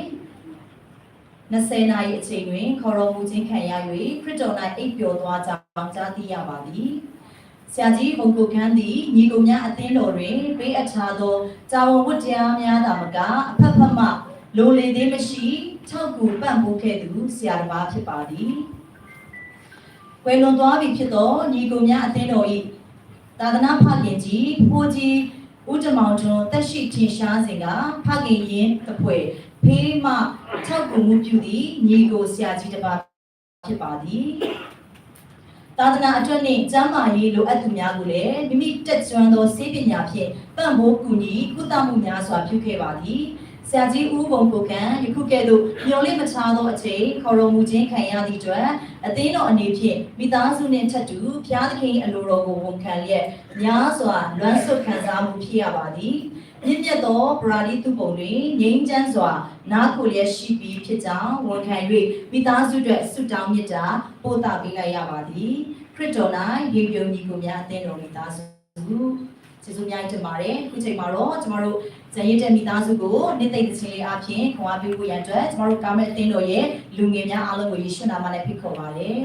20နာရီအချိန်တွင်ခေါ်တော်မူခြင်းခံရ၍ခရစ်တော်၌အိပ်ပျော်သွားကြောင်းကြားသိရပါသည်ဆရာကြီးဘုံကိုခန်းသည်ညီကိုများအသင်းတော်တွင်ပေးအပ်ထားသောတာဝန်ဝတ္တရားများသာမကအဖက်ဖက်မှလိုလေသေးမရှိထောက်ကူပံ့ပိုးခဲ့သူဆရာတစ်ပါးဖြစ်ပါသည်။ကွယ်လွန်သွားပြီဖြစ်သောညီကိုများအသင်းတော်၏သာသနာဖခင်ကြီးဖိုးကြီးဦးတမောင်ထွန်းတက်ရှိထင်ရှားစဉ်ကဖခင်ရင်းတစ်ဖွဲ့ဖေးမှထောက်ကူမှုပြုသည့်ညီကိုဆရာကြီးတစ်ပါးဖြစ်ပါသည်။သာသနာအတွက်နှင့်ကျမ်းမာရေးလိုအပ်သူများကိုလည်းမိမိတက်ကျွမ်းသောစေပညာဖြင့်ပံ့ပိုးကူညီကုသမှုများစွာပြုခဲ့ပါသည်ဆ ဆရာကြီးဦးဘုံကိုကံယခုကဲ့သို့မျော်လင့်မချသောအချိန်ခေါ်တော်မူခြင်းခံရသည့်အတွက်အသင်းတော်အနေဖြင့်မိသားစုနှင့်ထပ်တူဘုရားသခင်အလိုတော်ကိုဝန်ခံလျက်များစွာလွမ်းဆွတ်ခံစားမှုဖြစ်ရပါသည်မြင့်မြတ်သောဗရာဒီသူပုံတွင်ငြိမ်းချမ်းစွာနားကိုလျက်ရှိပြီးဖြစ်ကြောင်းဝန်ခံ၍မိသားစုအတွက်ဆုတောင်းမေတ္တာပို့သပေးလိုက်ရပါသည်ခရစ်တော်၌ရေပြုံညီကိုများအသင်းတော်မိသားစုကျေးဇူးများတင်ပါတယ်ခုချိန်မှာတော့ကျမတို့ဇန်ရည်တဲ့မိသားစုကိုနေ့သိမ့်သခြင်းလေးအပြင်ခွန်အားပေးဖို့ရန်အတွက်ကျမတို့ကာမအသင်းတော်ရဲ့လူငယ်များအားလုံးကိုယေရှုနာမနဲ့ဖိတ်ခေါ်ပါတယ်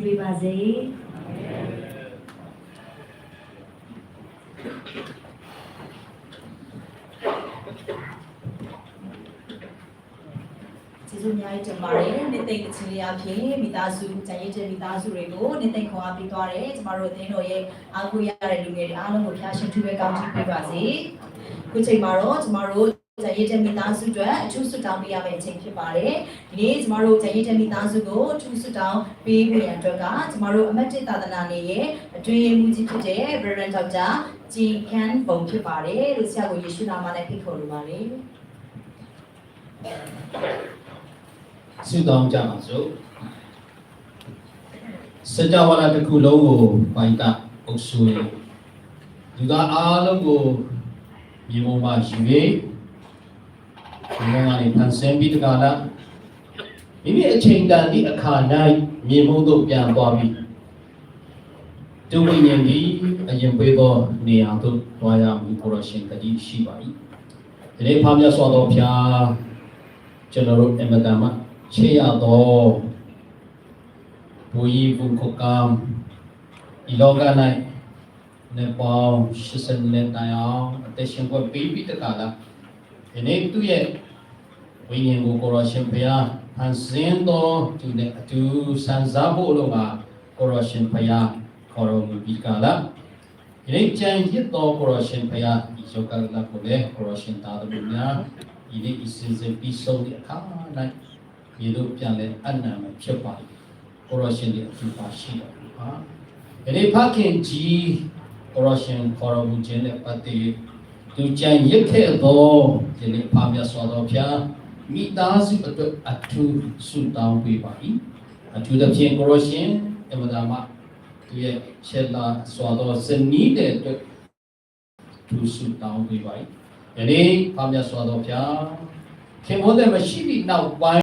ပေးပါစေကျေးဇူးအများကြီးတင်ပါတယ်နေ့သိမ့်အချင်းလေးအဖြစ်မိသားစုကျန်ရည်တဲ့မိသားစုတွေကိုနေ့သိမ့်ခွန်အားပေးသွားတယ်ကျမတို့အသင်းတော်ရဲ့အားကိုးရတဲ့လူငယ်တွေအားလုံးကိုဖျားရှင်ထူပဲကောင်းချီးပေးပါစေခုချိန်မှာတော့ကျမတို့ကျန်ရည်တဲ့မိသားစုတွေအထူးဆုတောင်းပေးရမယ့်အချိန်ဖြစ်ပါတယ်ဒီနေ့ကျမတို့ကျန်ရည်တဲ့မိသားစုကိုအထူးဆုတောင်းပေးဖို့ရန်အတွက်ကကျမတို့အမတ်တစ်သာသနာနယ်ရဲ့အတွင်းရေးမှူးကြီးဖြစ်တဲ့ Reverend Dr. G. Kan ဘုံဖြစ်ပါတယ်လို့ဆရာကိုယေရှုနာမနဲ့ဖိတ်ခေါ်လိုပါတယ် ဆုတောင်းကြပါစို့စကြဝဠာတစ်ခုလုံးကိုပိုင်ကအုပ်စိုးရလူသားအားလုံးကိုမြေပေါ်မှာယူ၍ဒီမှာနေဖန်ဆင်းပြီးတကလားမိမိအချိန်တန်သည့်အခါ၌မြေမုံသို့ပြန်သွားပြီးဒုဝိညာဉ်သည်အရင်ပေးသောနေရာသို့သွားရမည်ကိုရရှင်တည်းရှိပါ၏ဒီနေ့ဖာမြတ်စွာသောဘုရားကျွန်တော်တို့အမတန်မှချေရသောဘူရီဘုခုကံဒီလောက၌နေပေါင်း80နှစ်တိုင်အောင်အသက်ရှင်ခွင့်ပေးပြီးတကလားဒီနေ့သူ့ရဲ့ဝိညာဉ်ကိုကိုရရှင်ဘုရားဖန်ဆင်းတော်သူနဲ့အတူစံစားဖို့လို့ကကိုရရှင်ဘုရားခေါ်တော်မူပြီးကလားဒီနေ့ကြံရစ်တော်ကိုရရှင်ဘုရားဒီယောဂလာကိုလည်းကိုရရှင်သားတော်များဒီနေ့အစဉ်စဉ်ပြီးဆုံးတဲ့အခါ၌ဒီလိုပြန်လဲအနံ့မှာဖြစ်ပါကိုရရှင်ရဲ့အထူးပါရှိတော်ဟာဒီနေ့ဖခင်ကြီးကိုရရှင်ခေါ်တော်မူခြင်းနဲ့ပတ်သက်သူကြံရစ်ခဲ့သောဒီနေ့ဖာမြတ်စွာသောဘုရားမိသားစုအတွက်အထူးဆုတောင်းပေးပါ၏အထူးသဖြင့်ကိုရရှင်အမဒါမသူရဲ့ချက်လာစွာသောဇနီးတဲ့အတွက်သူဆုတောင်းပေးပါ၏ဒီနေ့ဖာမြတ်စွာသောဘုရားခင်ဗျားတို့မရှိသည့်နောက်ပိုင်း